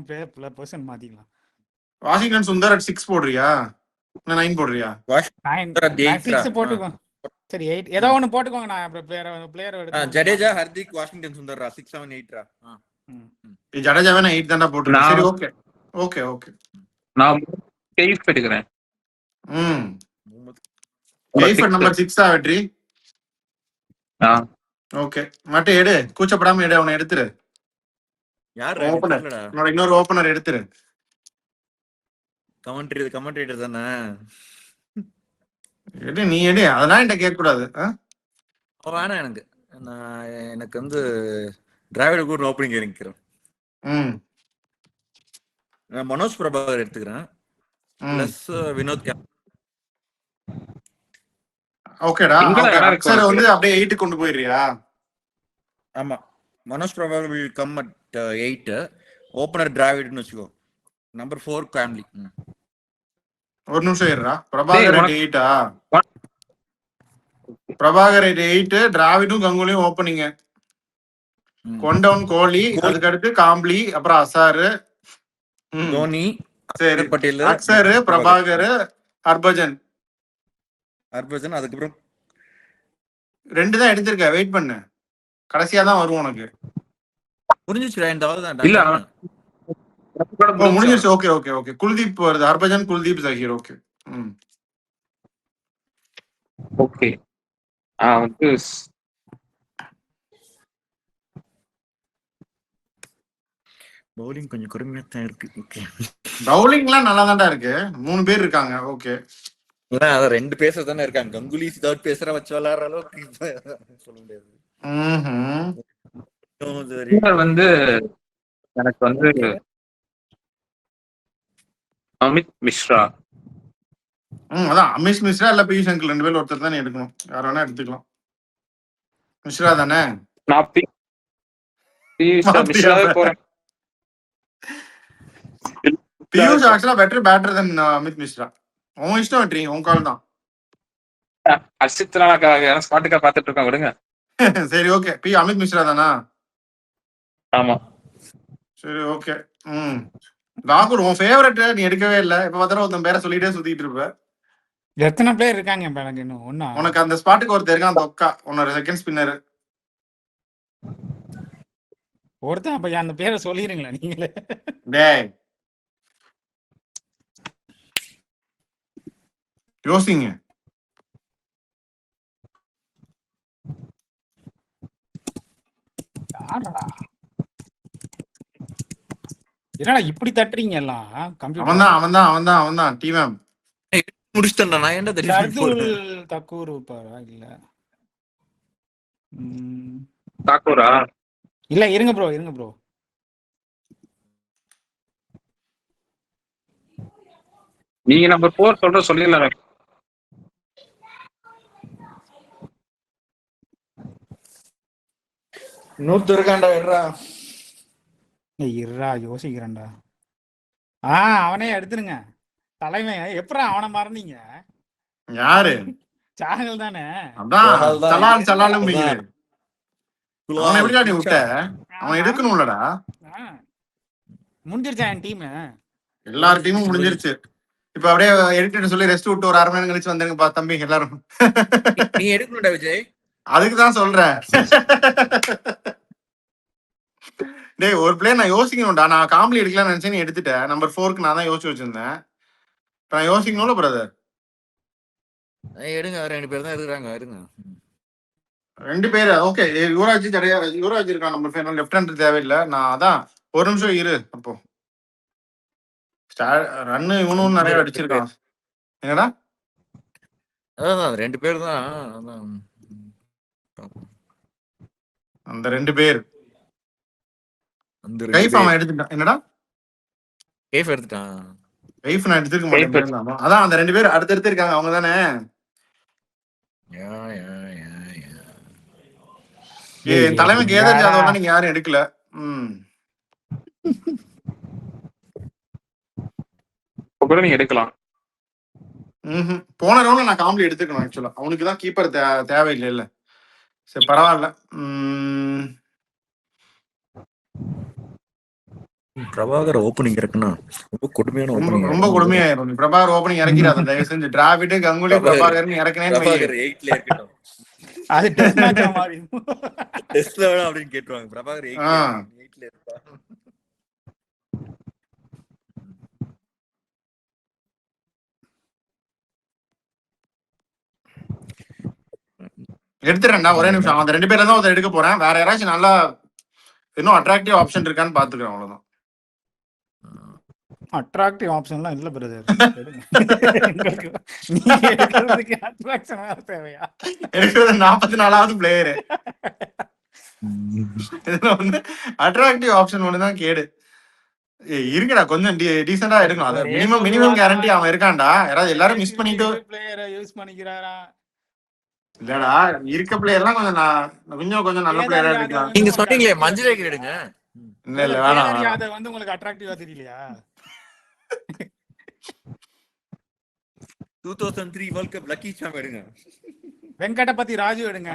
பொசிஷன் மாத்திக்கலாம். வாஷிங்டன் சுந்தர் at 6 போடுறியா? 9 போடுறியா? 6 போட்டுக்கோ. சரி 8 ஏதோ ஒன்னு போட்டுக்கோங்க. நான் அப்புறம் பிளேயர் எடுத்து ஜடேஜா, ஹர்திக், வாஷிங்டன் சுந்தர்ரா 6 7 8 ரா. ஜடேஜாவே நான் 8 தான்டா போட்டுருக்கேன். சரி ஓகே ஓகே ஓகே. நான் கேஃப் எடுக்கிறேன். கேஃப் நம்பர் 6 ஆ வெற்றி? ஓகே மட்டும் எடு, கூச்சப்படாம எடு. அவனை எடுத்துரு. யார் ஓபனர்? என்னோட இன்னொரு ஓபனர் எடுத்துரு. கமெண்ட்ரேட்டர் தானே. எடு நீ எடு, அதெல்லாம் என்கிட்ட கேட்க கூடாது. வேணாம் எனக்கு வந்து டிராவிட் கூட ஓப்பனிங் இறங்கிக்கிறேன். நான் மனோஜ் பிரபாகர் எடுத்துக்கிறேன். பிளஸ் வினோத் ஓகேடா. எங்கடா இடம் இருக்கு அக்ஷரை உனக்கு? வந்து அப்படியே 8 கொண்டு போயிடுறியா? ஆமா, Manoj Prabhakar will come at 8. Opener டிராவிட்னு வச்சுக்கோ. நம்பர் 4 காம்லி. ஒரு நிமிஷம் இருடா. பிரபாகர் உனக்கு- 8ஆ? பிரபாகர் 8, டிராவிடும் கங்குலியும் ஓப்பனிங். கொண்டவன் கோலி, அதுக்கு அடுத்து காம்ப்ளி, அப்புறம் அசாரு, தோனி, சரி, பட்டேல், அக்ஷர், பிரபாகர், ஹர்பஜன். அதுக்கப்புறம் 2 தான் எடுத்திருக்க. வெயிட் பண்ணு, கடைசியா தான் வரும் உனக்கு. முடிஞ்சிச்சுடா இந்த தான். இல்ல, முடிஞ்சிருச்சு. Okay okay okay. குல்தீப் வருது. ஹர்பஜன், குல்தீப், ஜஹீர். ஓகே. ஓகே. வந்து பவுலிங் கொஞ்சம் கடுமையா தான் இருக்கு. ஓகே, பவுலிங்லாம் நல்லா தான்டா இருக்கு. 3 பேர் இருக்காங்க. ஓகே, அதான் 2 பேசர் தானே இருக்காங்க. கங்குலி தேர்ட் பேசரா வச்சு விளையாடுற அளவுக்கு சொல்ல முடியாது. வந்து எனக்கு வந்து அமித் மிஸ்ரா. அதான் அமிஷ் மிஸ்ரா இல்ல பியூஷ் அங்கிள் 2 பேர்ல ஒருத்தர் தானே எடுக்கணும். யார் வேணா எடுத்துக்கலாம். மிஸ்ரா தானே? நான் மிஸ்ராவே போறேன். பியூஷ் ஆக்சுவலா பெட்டர் பேட்டர் தென் அமித் மிஸ்ரா. உன் இஷ்டம் வெற்றி, உன் கால் தான். அர்ஷித் ஸ்பாட்டுக்கா பாத்துட்டு இருக்கோம், விடுங்க. சரி, ஓகே. அமித் மிஸ்ரா தானா? ஆமா, சரி, ஓகே. ராகுல், உன் ஃபேவரட் நீ எடுக்கவே இல்ல. இப்ப பார்த்தா ஒருத்தன் பேரை சொல்லிட்டே சுத்திட்டு இருப்ப. எத்தனை பிளேயர் இருக்காங்க இப்ப எனக்கு இன்னும் ஒண்ணா? உனக்கு அந்த ஸ்பாட்டுக்கு ஒருத்தர் இருக்கான், தொக்கா, உன்னோட செகண்ட் ஸ்பின்னர். ஒருத்தன் அப்ப அந்த பேரை சொல்லிருங்களா நீங்களே? டேய், யோசிங்க. என்னடா இப்படி தட்டுறீங்க எல்லாம்? கம்ப்யூட்டர் அவன்தான் டீம் முடிச்சிட்டேன்டா. நான் என்ன ஷர்துல் தக்கூர் பாரா? இல்ல தாக்கூரா? இல்ல, இருங்க ப்ரோ. நீங்க நம்பர் 4 சொல்லிடலாம். நூத்து இருக்காண்டா. இருடா, யோசிக்கிறேன்டா. அவனே எடுத்துருங்க. தலைமை எப்படா அவனை மறந்தீங்க? யாரு? சாகல் தானே. அதான் சலாலும் அவனை எப்படிடா நீ விட்ட? அவன் எடுக்கணும்லடா. முடிஞ்சிருச்சா என் டீம்? எல்லார் டீமும் முடிஞ்சிருச்சு. இப்ப அப்படியே எடிட்டர் சொல்லி ரெஸ்ட் விட்டு ஒரு 1/2 மணி நேரம் கழிச்சு வந்தாங்க தம்பி எல்லாரும். நீ எடுக்கணும்டா விஜய். அதுக்குதான் சொல்றேன். டேய், ஒரு பிளேயர் நான் யோசிக்கணும்டா. நான் காம்ப்ளி எடுக்கலாம்னு நினைச்சேன், நீ எடுத்துட்டேன். நம்பர் 4க்கு நான் தான் யோசிச்சு வச்சிருந்தேன். இப்ப நான் யோசிக்கணும்ல பிரதர். எடுங்க, 2 பேர் தான் இருக்கிறாங்க. இருங்க, 2 பேர். ஓகே, யுவராஜ் இருக்கான் நம்பர் 5. லெஃப்ட் ஹேண்டர் தேவையில்லை. நான் அதான் ஒரு நிமிஷம் இரு. அப்போ ரன்னு இவனும் நிறைய அடிச்சிருக்கான். என்னடா? அதான் 2 பேர் தான். அந்த 2 பேர் கைஃப் அவன் எடுத்துட்டான். என்னடா கைஃப் எடுத்துட்டான்? கைஃப் நான் எடுத்துக்க மாட்டேன். அதான் அந்த 2 பேர் அடுத்தடுத்து இருக்காங்க. அவங்க தானே? தலைமை கேதர் ஜாதவ் நீங்க யாரும் எடுக்கல. நீங்க எடுக்கலாம். போன ரவுண்ட்ல நான் காம்ப்ளி எடுத்துக்கணும். ஆக்சுவலா அவனுக்கு தான் கீப்பர் தேவையில்லை. இல்ல சரி, பரவாயில்ல. பிரபாகர் ஓபனிங் இருக்குன்னா ரொம்ப கொடுமையான ஓபனிங். ரொம்ப கொடுமையாயிரும். பிரபாகர் ஓபனிங் இறக்கிறாத தயவு செஞ்சு. டிராவிட், கங்குலி, பிரபாகர் இறக்கினேன். பிரபாகர் 8ல இருக்கட்டும். அது டெஸ்ட் மேட்ச் மாதிரி. டெஸ்ட்ல வேணா அப்படின்னு கேட்டுவாங்க. பிரபாகர் 8ல இருக்கா? எடுத்துறேன்டா, ஒரே நிமிஷம். அந்த 2 பேர்ல தான் ஒருத்தர் எடுக்க போறேன். வேற யாராச்சும் நல்லா இன்னும் அட்ராக்டிவ் ஆப்ஷன் இருக்கான்னு பாத்துக்கிறேன். அவ்வளவுதான். அட்ராக்டிவ் ஆப்ஷன்லாம் இல்ல பிரதர். தேவையா? எடுக்கிறது 44வது பிளேயரு. இதுல வந்து அட்ராக்டிவ் ஆப்ஷன் ஒண்ணுதான் கேடு. இருக்குடா கொஞ்சம் டீசெண்டா எடுக்கலாம். அது மினிமம் கேரண்டி அவன் இருக்கான்டா. யாராவது எல்லாரும் மிஸ் பண்ணிட்டு பிளேயரை யூஸ் பண்ணிக்கிறாரா? இல்லடா இருக்க பிளேயர்லாம் கொஞ்சம் நல்ல பிளேயரா எடுக்கலாம். நீங்க சொன்னீங்களே மஞ்சள் எடுங்க. இல்ல வேணாம். அதை வந்து உங்களுக்கு அட்ராக்டிவா தெரியலையா? 2003 வேர்ல்ட் கப் லக்கி சாம் எடுங்க. வெங்கடபதி ராஜு எடுங்க.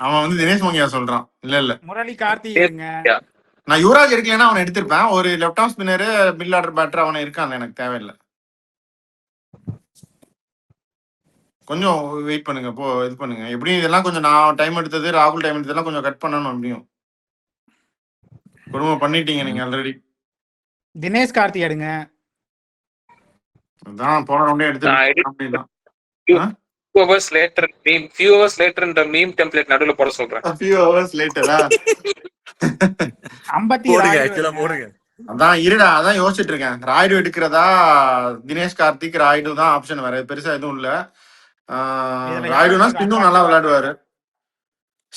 அவன் வந்து தினேஷ் மோங்கியா சொல்றான். இல்ல முரளி கார்த்திக் எடுங்க. நான் யுவராஜ் எடுக்கலன்னா அவனை எடுத்திருப்பேன். ஒரு left off spinner middle order batter அவனை இருக்கான். எனக்கு தேவையில்லை. கொஞ்சம் வெயிட் பண்ணுங்க. இது பண்ணுங்க. எப்படியும் இதெல்லாம் கொஞ்சம் நான் டைம் எடுத்தது, ராகுல் டைம் எடுத்ததெல்லாம் கொஞ்சம் கட் பண்ணணும். எப்படியும் குடும்பம் பண்ணிட்டீங்க நீங்க ஆல்ரெடி. தினேஷ் கார்த்தி எடுங்க. அதான் போன ரவுண்டே எடுத்து few hours later இந்த மீம் டெம்ப்ளேட் நடுவுல போட சொல்றேன். few hours later அதான் இருடா, அதான் யோசிச்சுட்டு இருக்கேன். ராய்டு எடுக்கிறதா தினேஷ் கார்த்திக் ராய்டு தான் ஆப்ஷன். வேற பெருசா எதுவும் இல்ல. ராய்டுனா ஸ்பின்னும் நல்லா விளையாடுவாரு.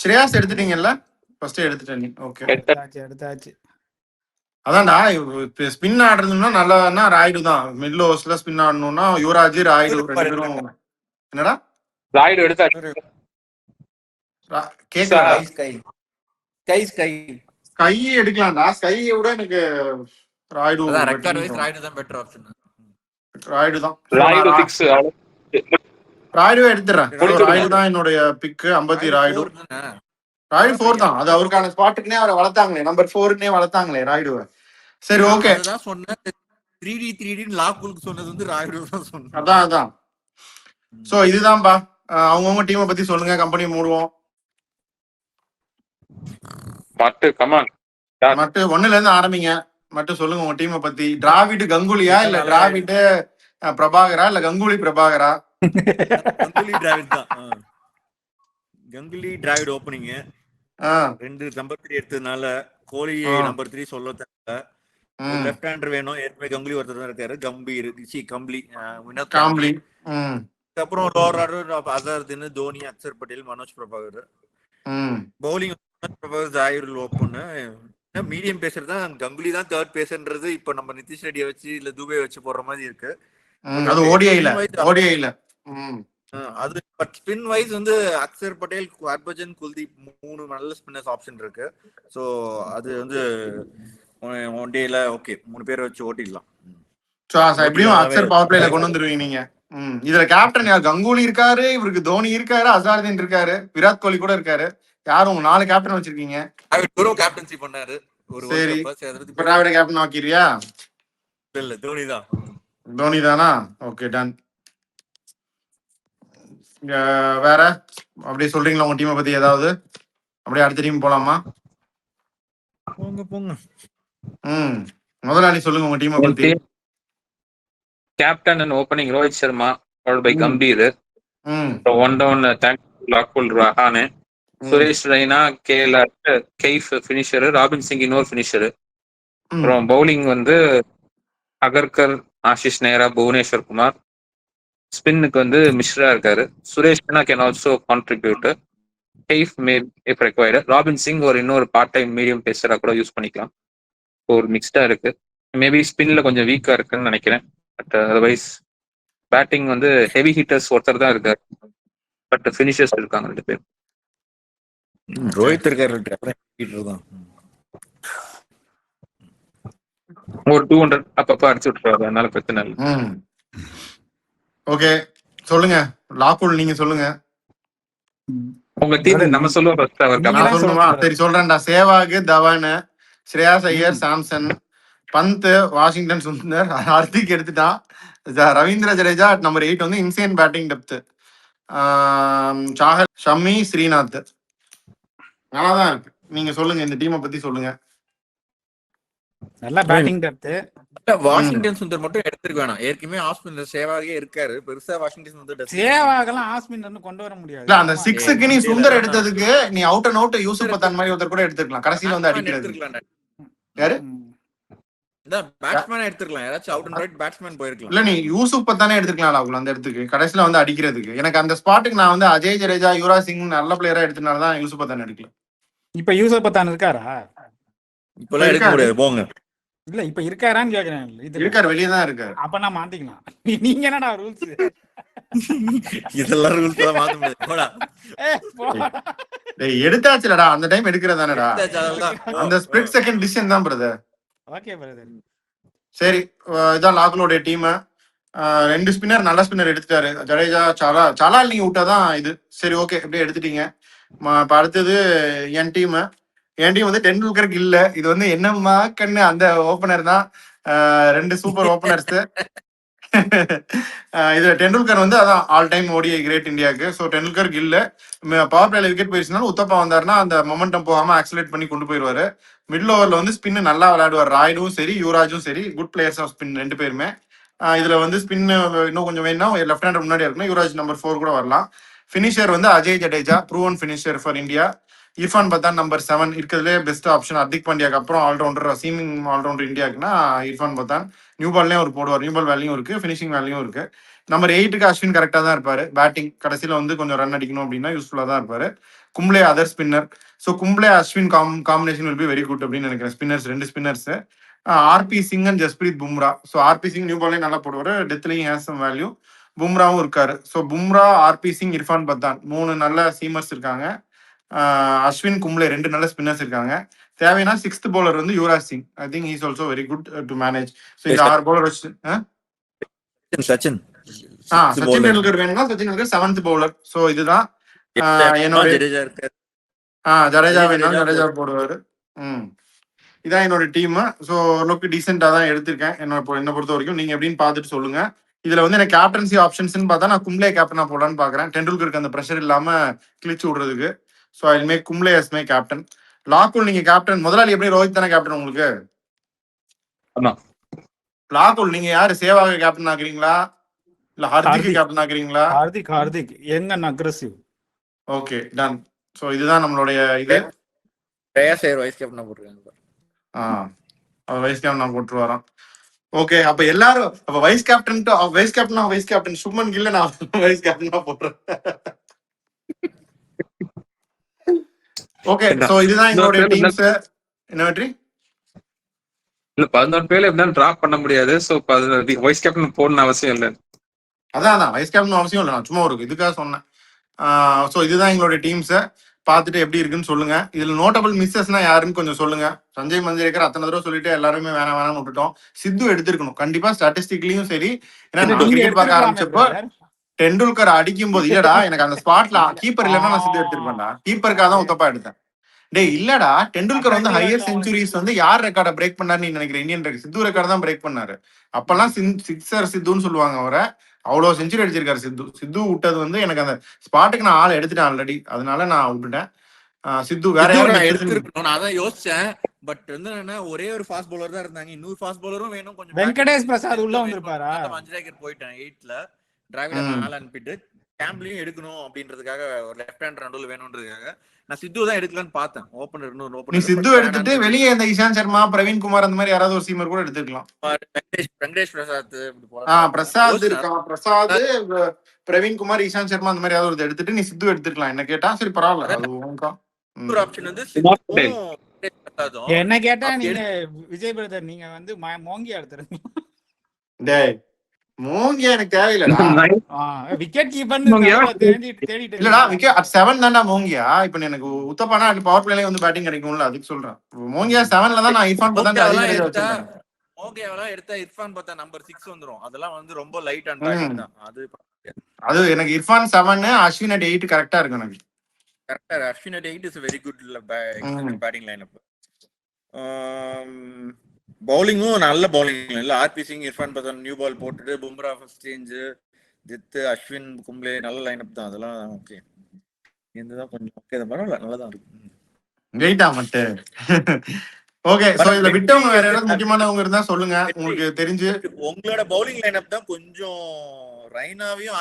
ஸ்ரேயாஸ் எடுத்துட்டீங்கல்ல? ஃபர்ஸ்ட் எடுத்துட்டேன். ஓகே எடுத்தாச்சு. அதான்டா ஸ்பின் ஆடுறதுன்னா நல்லன்னா ராய்டு தான். மிடில் ஓவர்ஸ்ல ஸ்பின் ஆடணும்னா யுவராஜ் ராய்டு ரெண்டு பேரும். என்னடா ராய்டு எடுத்தாச்சு. ஸ்கை எடுக்கலாம்டா. ஸ்கையை விட எனக்கு ராய்டு தான் பெட்டர் ஆப்ஷன். ராய்டு தான். ராய்டு ஃபிக்ஸ். ராய்டு எடுத்துறேன். ராய்டு தான் என்னோட பிக். 50 ராய்டு. ராய்டு 4 தான். அது அவருக்கான ஸ்பாட்டுக்குனே அவரை வளர்த்தாங்களே. நம்பர் 4னே வளர்த்தாங்களே ராய்டுவை. சரி ஓகே. அதான் சொன்னேன். 3D லாக்குக்கு சொன்னது வந்து ராய்டு தான் சொன்னேன். அதான். சோ இதுதான்பா. அவங்கவுங்க டீமை பத்தி சொல்லுங்க. கம்பெனி மூடுவோம். மட்டு 1ல இருந்து ஆரம்பிங்க. மட்டும் சொல்லுங்க உங்க டீமை பத்தி. டிராவிட் கங்குலியா இல்ல டிராவிட் பிரபாகரா இல்ல கங்குலி பிரபாகரா? கங்குலி டிராவிட் தான். கங்குலி டிராவிட் ஓப்பனிங். 2 நம்பர் 3 எடுத்ததுனால கோலி நம்பர் 3 சொல்ல தேவை. லெஃப்ட் ஹேண்டர் வேணும். ஏற்கனவே கங்குலி ஒருத்தர் தான் இருக்காரு. கம்பளி. அப்புறம் lower order Azharuddin, Dhoni, Axar Patel, Manoj Prabhakar. Bowling Prabhakar, Zaheer open. Medium pacer தான் கங்குலி தான் தேர்ட் பேசர்ன்றது இப்ப நம்ம நிதிஷ் ரெட்டியை வச்சு இல்ல துபே வச்சு போடுற மாதிரி இருக்கு. அது ஓடிஐல. அது பட் ஸ்பின் வைஸ் வந்து அக்ஷர் பட்டேல், ஹர்பஜன், குல்தீப் 3 நல்ல ஸ்பின்னர்ஸ் ஆப்ஷன் இருக்கு. சோ அது வந்து ஒன் டேல ஓகே 3 பேரை வச்சு ஓட்டிடலாம். எப்படியும் அக்ஷர் பவர் பிளேல கொண்டு வந்துருவீங்க நீங்க. இதுல கேப்டன் கங்குலி இருக்காரு, இவருக்கு தோனி இருக்காரு, அசாருதீன் இருக்காரு, விராட் கோலி கூட இருக்காரு. யாரும் 4 கேப்டன் வச்சிருக்கீங்க. கேப்டன்சி பண்ணாரு. சரி இப்ப டிராவிட கேப்டன் ஆக்கிறியா? இல்ல தோனி தானா? Okay done. வேற அப்படியே சொல்றீங்களா உங்க டீமை பத்தி ஏதாவது? அப்படியே அடுத்த டீம் போலாமா? போங்க. முதலாளி சொல்லுங்க உங்க டீமை பத்தி. Captain and opening Rohit Sharma followed by Gambhir. 1 down லாக்குல் ரஹானே, சுரேஷ் ரெய்னா, கேஎல்ஆர், கெய்ஃப் ஃபினிஷர், ராபின் சிங் இன்னொரு ஃபினிஷர். அப்புறம் பவுலிங் வந்து அகர்கர், ஆஷிஷ் நேரா, புவனேஸ்வர் குமார். ஸ்பின்னுக்கு வந்து மிஸ்ரா இருக்காரு. Suresh Raina can also contribute. Kaif may if required. Robin Singh இன்னொரு பார்ட் டைம் மீடியம் பேசரா கூட யூஸ் பண்ணிக்கலாம். ஒரு மிக்ஸ்டா இருக்கு. மேபி ஸ்பின்ல கொஞ்சம் வீக்கா இருக்குன்னு நினைக்கிறேன். பட் அதர்வைஸ் பேட்டிங் வந்து ஹெவி ஹிட்டர்ஸ் ஒருத்தர் தான் இருக்காரு. பட் ஃபினிஷர்ஸ் இருக்காங்க 2 பேர். ரோஹித் இருக்காரு. ஒரு 200 அப்பப்ப அடிச்சு விட்டுருவாரு. அதனால பிரச்சனை இல்லை. ஓகே சொல்லுங்க லாக்குல், நீங்க சொல்லுங்க உங்க டீம். நம்ம சொல்லுவோம். சரி சொல்றேன்டா. சேவாக், தவன், ஸ்ரேயாஸ் ஐயர், சாம்சன், பந்த், வாஷிங்டன் சுந்தர், ஹார்திக் எடுத்துட்டான். ரவீந்திர ஜடேஜா நம்பர் 8 வந்து insane batting depth. Chahal, Shammi, Srinath. நல்லாதான் இருக்கு. நீங்க சொல்லுங்க இந்த டீமை பத்தி சொல்லுங்க. நல்ல பேட்டிங் டெப்த். வாஷிங்டன் சுந்தர் மட்டும் எடுத்துக்க வேணாம். ஏற்கனவே ஆஸ்பின்னர் சேவாகே இருக்காரு. பெருசா வாஷிங்டன் சுந்தர் சேவாகலாம் ஆஸ்பின்னர் கொண்டு வர முடியாது. இல்ல அந்த 6க்கு நீ சுந்தர் எடுத்ததுக்கு நீ out and out Yusuf Pathaan மாதிரி ஒருத்தர் கூட எடுத்துக்கலாம். கடைசியில வந்து அடிக்கிறது யாரு? பேட்ஸ்மேன் எடுத்துக்கலாம். யாராச்சும் அவுட் அண்ட் ரைட் பேட்ஸ்மேன் போயிருக்கலாம். இல்ல நீ யூசுப் பத்தானே எடுத்துக்கலாம் அந்த இடத்துக்கு கடைசியில வந்து அடிக்கிறதுக்கு. எனக்கு அந்த ஸ்பாட்டுக்கு நான் வந்து அஜய் ஜடேஜா, யுவராஜ் சிங் நல்ல பிளேயரா எடுத்தனாலதான் யூசுப் பத்தான் எடுக்கல. இப்ப யூசுப் பத்தான் இருக்காரா? இப்பெல்லாம் எடுக்க முடியாது போங்க. இல்ல இப்ப இருக்காரான்னு கேக்குறேன் இதுல. இருக்காரு, வெளியே தான் இருக்காரு. அப்ப நான் மாத்திக்கலாம். நீங்க என்னடா ரூல்ஸ்? இதெல்லாம் ரூல்ஸ் எல்லாம் மாத்த முடியாது. போடா. டேய் எடுத்தாச்சுலடா, அந்த டைம் எடுக்கிறதானடா, அந்த ஸ்பிளிட் செகண்ட் டிசிஷன் தான் பிரதர். Okay brother. சரி, இதான் லாக்லோடைய டீம். 2 ஸ்பின்னர் நல்ல ஸ்பின்னர் எடுத்துட்டாரு, ஜடேஜா, சாலால் நீங்க விட்டாதான் இது. சரி ஓகே, எப்படியே எடுத்துட்டீங்க. இப்ப அடுத்தது என் டீம் வந்து டெண்டுல்கருக்கு இல்ல. இது வந்து என்னம்மா கண்ணு அந்த ஓபனர் தான். 2 சூப்பர் ஓபனர்ஸ். இதுல டெண்டுல்கர் வந்து அதான் ஆல் டைம் ஓடிஐ கிரேட் இந்தியாவுக்கு. ஸோ டெண்டுல்கருக்கு இல்ல. பவர் பிளேல விக்கெட் போயிடுச்சுனாலும் உத்தப்பா வந்தாருன்னா அந்த மொமெண்டம் போகாம ஆக்சிலேட் பண்ணி கொண்டு போயிடுவாரு. மிடில் ஓவர்ல வந்து ஸ்பின் நல்லா விளையாடுவார். ராய்டும் சரி, யுவராஜும் சரி, குட் பிளேயர்ஸ் ஆஃப் ஸ்பின் 2 பேருமே. இதுல வந்து ஸ்பின் இன்னும் கொஞ்சம் வேணும்னா லெஃப்ட் ஹேண்டர் முன்னாடி இருக்கணும், யுவராஜ் நம்பர் 4 கூட வரலாம். ஃபினிஷர் வந்து Ajay Jadeja, proven finisher for India. Irfan Pathan number 7 இருக்கிறதுலே பெஸ்ட் ஆப்ஷன். ஹர்திக் பாண்டியாக்கு அப்புறம் ஆல்ரவுண்டர், சீமிங் ஆல்ரவுண்டர் இந்தியாவுக்குன்னா இர்ஃபான் பத்தான். நியூ பால்லையும் அவர் போடுவார், நியூ பால் வேலையும் இருக்கு, ஃபினிஷிங் வேலையும் இருக்கு. நம்பர் 8க்கு அஸ்வின் கரெக்டாக தான் இருப்பாரு. பேட்டிங் கடைசியில் வந்து கொஞ்சம் ரன் அடிக்கணும் அப்படின்னா யூஸ்ஃபுல்லாக தான் இருப்பாரு. Kumble other spinner. So Kumble Ashwin combination will be very good அப்படின்னு நினைக்கிறேன். Spinners 2 spinners. RP Singh and Jasprit Bumrah. So RP Singh new பால்லையும் நல்லா போடுவார், டெத்லையும் ஹேஸ் சம் வேல்யூ. பும்ராவும் இருக்காரு. ஸோ பும்ரா, ஆர்பி சிங், இர்ஃபான் பத்தான் 3 நல்ல சீமர்ஸ் இருக்காங்க. அஸ்வின், கும்ப்ளே 2 நல்ல ஸ்பின்னர்ஸ் இருக்காங்க. தேவைன்னா 6th bowler வந்து Yuvraj Singh. I think he's also very good to manage. So இந்த 6 bowler வச்சு சச்சின் டெண்டுல்கர் வேணும்னா Sachin Tendulkar 7th bowler. So இதுதான் என்னோட ஜடேஜா வேணாலும் ஜடேஜா போடுவாரு. இதான் என்னோட டீம். ஸோ ஓரளவுக்கு டீசெண்டாக தான் எடுத்திருக்கேன் என்னை பொறுத்த வரைக்கும். நீங்க எப்படின்னு பார்த்துட்டு சொல்லுங்க. இதுல வந்து எனக்கு கேப்டன்சி ஆப்ஷன்ஸ் பார்த்தா நான் கும்ப்ளே கேப்டனா போடலான்னு பாக்குறேன், டெண்டுல்கருக்கு அந்த ப்ரெஷர் இல்லாம கிழிச்சு விடுறதுக்கு. So I make Kumble as my captain. லாகுல் நீங்க கேப்டன். முதலாளி எப்படி ரோஹித் தானே கேப்டன் உங்களுக்கு? லாகுல் நீங்க யாரு சேவாக கேப்டன் ஆக்குறீங்களா இல்ல ஹர்திக் கேப்டன் ஆக்குறீங்களா? ஹார்திக் எங்க அக்ரெசிவ். Okay done. ஸோ இதுதான் நம்மளுடைய இது. வைஸ் கேப்டனா போட்டுருக்காங்க. அவர் வைஸ் கேப்டன் போட்டு வரோம். ஓகே, அப்ப எல்லாரும் அப்ப வைஸ் கேப்டன் சுமன் கில்ல நான் வைஸ் கேப்டனா போடுறேன். ஓகே, சோ இதுதான் எங்களுடைய டீம்ஸ். என்ன வெற்றி? இல்ல 11 பேர்ல எப்படின்னா டிராப் பண்ண முடியாது. சோ வைஸ் கேப்டன் போடணும் அவசியம் இல்லை. அதான் வைஸ் கேப்டன் அவசியம் இல்லை, நான் சும்மா ஒரு இதுக்காக சொன்னேன். ஸோ இதுதான் எங்களுடைய டீம்ஸ். பார்த்துட்டு எப்படி இருக்குன்னு சொல்லுங்க. இதுல நோட்டபிள் மிஸ்ஸஸ்னா யாருன்னு கொஞ்சம் சொல்லுங்க. சஞ்சய் மந்திரேக்கர் அத்தனை தடவை சொல்லிட்டு எல்லாருமே வேணாம்னு விட்டுட்டோம். சித்து எடுத்திருக்கணும் கண்டிப்பா, ஸ்டாட்டிஸ்டிக்லயும் சரி. ஏன்னா நான் கிரிக்கெட் பார்க்க ஆரம்பிச்சப்போ டெண்டுல்கர் அடிக்கும் போது இல்லடா எனக்கு அந்த ஸ்பாட்ல கீப்பர் இல்லைன்னா நான் சித்து எடுத்திருப்பேன்டா. கீப்பருக்காக தான் உத்தப்பா எடுத்தேன். டேய் இல்லடா, டெண்டுல்கர் வந்து ஹையர் செஞ்சுரிஸ் வந்து யார் ரெக்கார்டை பிரேக் பண்ணாருன்னு நீ நினைக்கிறேன்? இந்தியன் ரெக்கார்ட் சித்து ரெக்கார்டு தான் பிரேக் பண்ணாரு. அப்பெல்லாம் சிக்ஸர் சித்துன்னு சொல்லுவாங்க அவரை. அவ்வளவு செஞ்சுரி அடிச்சிருக்காரு சித்து விட்டது வந்து எனக்கு அந்த ஸ்பாட்டுக்கு நான் ஆள் எடுத்துட்டேன் ஆல்ரெடி, அதனால நான் விட்டுட்டேன். சித்து வேற யாரும் எடுத்துருக்கணும் நான் அதான் யோசிச்சேன். பட் வந்து என்ன ஒரே ஒரு ஃபாஸ்ட் பவுலர் தான் இருந்தாங்க, இன்னொரு ஃபாஸ்ட் பவுலரும் வேணும். கொஞ்சம் வெங்கடேஷ் பிரசாத் உள்ள வந்திருப்பாரா? மஞ்சரேக்கர் போயிட்டேன் 8ல டிராவிட மேல அனுப்பிட்டு கேம்ப்லயும் எடுக்கணும் அப்படின்றதுக்காக ஒரு லெஃப்ட் ஹேண்ட் நடுவில் வேணும்ன்றதுக்காக நான் சித்து தான் எடுக்கலான்னு பார்த்தேன். ஓபனர் சித்து எடுத்துட்டு வெளியே இந்த இஷாந்த் சர்மா, பிரவீன் குமார் அந்த மாதிரி யாராவது ஒரு சீமர் கூட எடுத்துக்கலாம். வெங்கடேஷ் பிரசாத் பிரசாத் இருக்கா, பிரசாத், பிரவீன் குமார், இஷாந்த் சர்மா அந்த மாதிரி யாராவது ஒரு எடுத்துட்டு நீ சித்து எடுத்துக்கலாம். என்ன கேட்டா சரி பரவாயில்ல. ஒரு ஆப்ஷன் வந்து என்ன கேட்டா நீங்க விஜய் பிரதர் நீங்க வந்து மோங்கியா எடுத்துருங்க. டேய் மோங்கியா எனக்கு தேவையில்லடா. விக்கெட் கீப்பர் இல்லடா, விக்கெட் அட் 7 தான்டா மோங்கியா. இப்ப எனக்கு உத்தப்பானா பவர் பிளேல வந்து பேட்டிங் கிடைக்கும்ல, அதுக்கு சொல்றேன். மோங்கியா 7ல தான் நான் இர்ஃபான் பத்தான் வச்சிருக்கேன். மோங்கியாவெல்லாம் எடுத்தா இர்ஃபான் பத்தா நம்பர் 6 வந்துரும். அதெல்லாம் வந்து ரொம்ப லைட் அண்ட் பேட்டிங் தான். அது எனக்கு இர்ஃபான் 7, அஸ்வின் at 8 கரெக்டா இருக்கு எனக்கு. கரெக்டா Ashwin at 8 is very good batting lineup. பவுலிங்கும் நல்ல பவுலிங் இல்ல. RP Singh, Irfan Pathan new ball போட்டுட்டு பும்ரா ஃபர்ஸ்ட் சேஞ்ச், ஜித்து, அஸ்வின், கும்ப்ளே நல்ல லைனப் தான். அதெல்லாம் ஓகே. இதுதான் கொஞ்சம் ஓகே தான், பரவாயில்ல, நல்லதான் இருக்கு. வெயிட்டா மட்டும் ஓகே. சோ இதுல விட்டவங்க வேற யாராவது முக்கியமானவங்க இருந்தா சொல்லுங்க, உங்களுக்கு தெரிஞ்சு. உங்களோட பவுலிங் லைனப் தான் கொஞ்சம் ரைனாவையும்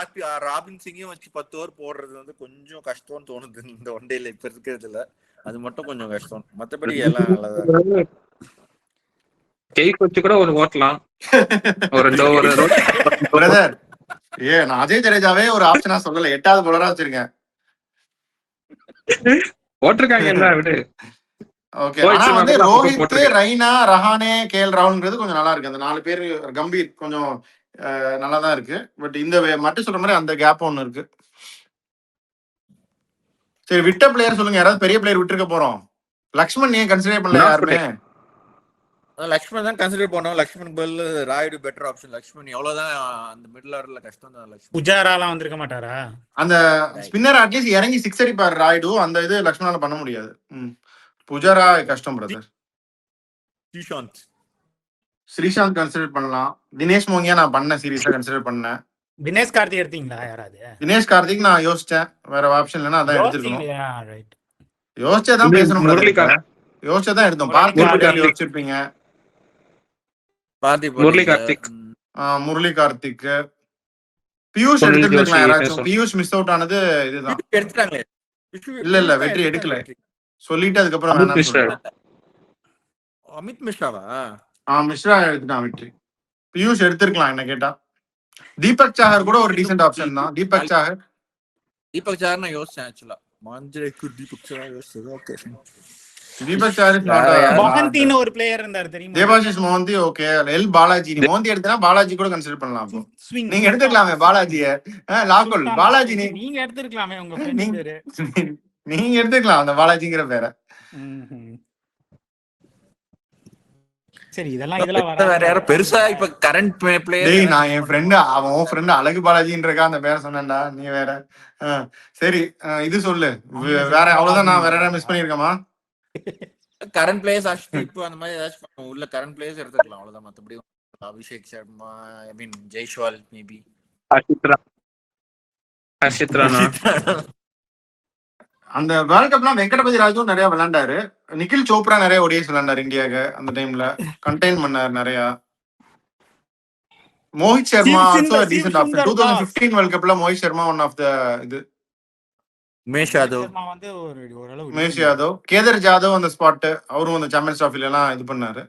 ராபின் சிங்கையும் வச்சு 10 ஓவர் போடுறது வந்து கொஞ்சம் கஷ்டம்னு தோணுது இந்த ஒன் டேல இப்ப இருக்கிறதுல. அது மட்டும் கொஞ்சம் கஷ்டம், மத்தபடி எல்லாம் நல்லதா. கேக் வச்சு கூட ஒரு ஓட்டலாம். ஒரு பிரதர் நான் அஜய் ஜடேஜாவே ஒரு ஆப்ஷனா சொல்லல, 8வது பவுலரா வச்சிருக்கேன். போட்டிருக்காங்க விடு. ஓகே. ரோஹித் ஆனா சர்மா வந்து கூட அப்பப்போ ரோஹித், போட்டிருக்காரு. ரெய்னா, ரஹானே, கேஎல் ராகுல்ங்கிறது கொஞ்சம் நல்லா இருக்கு. அந்த 4 பேர் கம்பீர் கொஞ்சம் நல்லா தான் இருக்கு. பட் இந்த மட்டும் சொல்ற மாதிரி அந்த கேப் ஒன்று இருக்கு. சரி, விட்ட பிளேயர் சொல்லுங்க. யாராவது பெரிய பிளேயர் விட்டுருக்க போறோம். லக்ஷ்மண் ஏன் கன்சிடர் பண்ணல யாருமே? லக்ஷ்மண் தான் கன்சிடர் பண்ணோம். லக்ஷ்மண் பதில் ராயுடு பெட்டர் ஆப்ஷன். லக்ஷ்மண் எவ்வளவுதான் அந்த மிடில் ஆர்டர்ல கஷ்டம் தான். லக்ஷ்மண் புஜாராலாம் வந்திருக்க மாட்டாரா? அந்த ஸ்பின்னர் அட்லீஸ்ட் இறங்கி 6 அடிப்பார் ராயுடு. அந்த இது லக்ஷ்மணால பண்ண முடியாது. புஜாரா கஷ்டம் பிரதர். ஸ்ரீசாந்த் கன்சிடர் பண்ணலாம். தினேஷ் மோங்கியா நான் பண்ண சீரியஸா கன்சிடர் பண்ணேன். தினேஷ் கார்த்திக் எடுத்தீங்களா யாராவது? தினேஷ் கார்த்திக் நான் யோசிச்சேன். வேற ஆப்ஷன் இல்லைன்னா அதான் எடுத்துருக்கணும். ரைட். யோசிச்சதான் பேசணும். முரளிகாந்த். யோசிச்சதான் எடுத்தோம். பார்த்திபன் யோசிச்சிருப்பீங்க. முரளி கார்த்திக். முரளி கார்த்திக். பியூஷ் எடுத்துக்கலாம் யாராச்சும். பியூஷ் மிஸ் அவுட் ஆனது இதுதான். எடுத்துட்டாங்களே. இல்ல வெற்றி எடுக்கல சொல்லிட்டு அதுக்கப்புறம் வேணாம்னு சொல்றேன். அமித் மிஸ்ராவா? மிஸ்ரா எடுத்துட்டான் வெற்றி. பியூஷ் எடுத்திருக்கலாம் என்ன கேட்டா. தீபக் சாகர் கூட ஒரு டீசென்ட் ஆப்ஷன் தான். தீபக் சாகர் நான் யோசிச்சேன் ஆக்சுவலா. மாஞ்சரேக்கு தீபக் சாகர் யோசிச்சது. ஓகே. தீபக் சாகர் மொஹந்தின்னு ஒரு பிளேயர் இருந்தார் தெரியுமா? தேவாஷிஷ் மோஹந்தி. ஓகே. எல் பாலாஜி. நீ மோஹந்தி எடுத்தா பாலாஜி கூட கன்சிடர் பண்ணலாம். அப்போ நீங்க எடுத்துக்கலாமே பாலாஜிய. லாகுல் பாலாஜி நீங்க எடுத்துக்கலாமே உங்க ஃப்ரெண்ட் பேரு. நீங்க எடுத்துக்கலாம் அந்த பாலாஜிங்கிற பேரை. சரி இதெல்லாம் வேற யாரும் பெருசா இப்ப கரண்ட் பிளேயர். நான் என் ஃப்ரெண்ட் அவன் ஃப்ரெண்ட் அழகு பாலாஜின்றக்கா அந்த பேரை சொன்னேன்டா. நீ வேற. சரி இது சொல்லு வேற. அவ்வளவுதான். நான் வேற யாராவது மிஸ் பண்ணிருக்கேமா? கரண்ட் பிளேயர்ஸ் அஷ்தீப் அந்த மாதிரி ஏதாச்சும் உள்ள கரண்ட் பிளேயர்ஸ் எடுத்துக்கலாம். அவ்வளவுதான். மத்தபடி அபிஷேக் சர்மா, ஐ மீன் ஜெய்ஷ்வால், மேபி ஹர்ஷித் ராணா. அந்த வேர்ல்ட் கப்லாம் வெங்கடபதி ராஜும் நிறைய விளையாண்டாரு. நிகில் சோப்ரா நிறைய ஓடிஎஸ் விளையாண்டாரு இந்தியாவுக்கு. அந்த டைம்ல கண்டெயின் பண்ணாரு நிறைய. Mohit Sharma also decent option. 2015 world கப்ல Mohit Sharma one of the இது. உமேஷ் யாதவ், கேதர் ஜாதவ் அந்த ஸ்பாட். அவரும் அந்த சாம்பியன்ஸ் டிராஃபில எல்லாம் இது பண்ணாரு.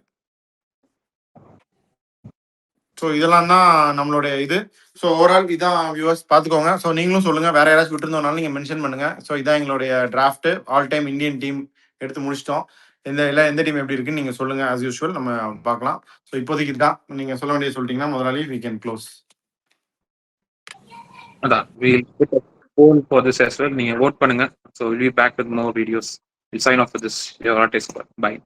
ஸோ இதெல்லாம் தான் நம்மளுடைய இது. ஸோ ஓவரால் இதான் வியூவர்ஸ் பார்த்துக்கோங்க. ஸோ நீங்களும் சொல்லுங்க வேற யாராச்சும் விட்டுருந்தோம்னாலும் நீங்கள் மென்ஷன் பண்ணுங்க. ஸோ இதான் எங்களுடைய draft. All time Indian team எடுத்து முடிச்சிட்டோம். எந்த டீம் எப்படி இருக்குன்னு நீங்க சொல்லுங்க. ஆஸ் யூஸ்வல் நம்ம பார்க்கலாம். ஸோ இப்போதைக்கு தான் நீங்க சொல்ல வேண்டிய சொல்லிட்டீங்கன்னா முதலாளி we can close. அதான் we'll put a poll for this as well. நீங்க vote பண்ணுங்க. So we'll be back with more videos. We'll sign off for this. Your Artist Squad. Bye.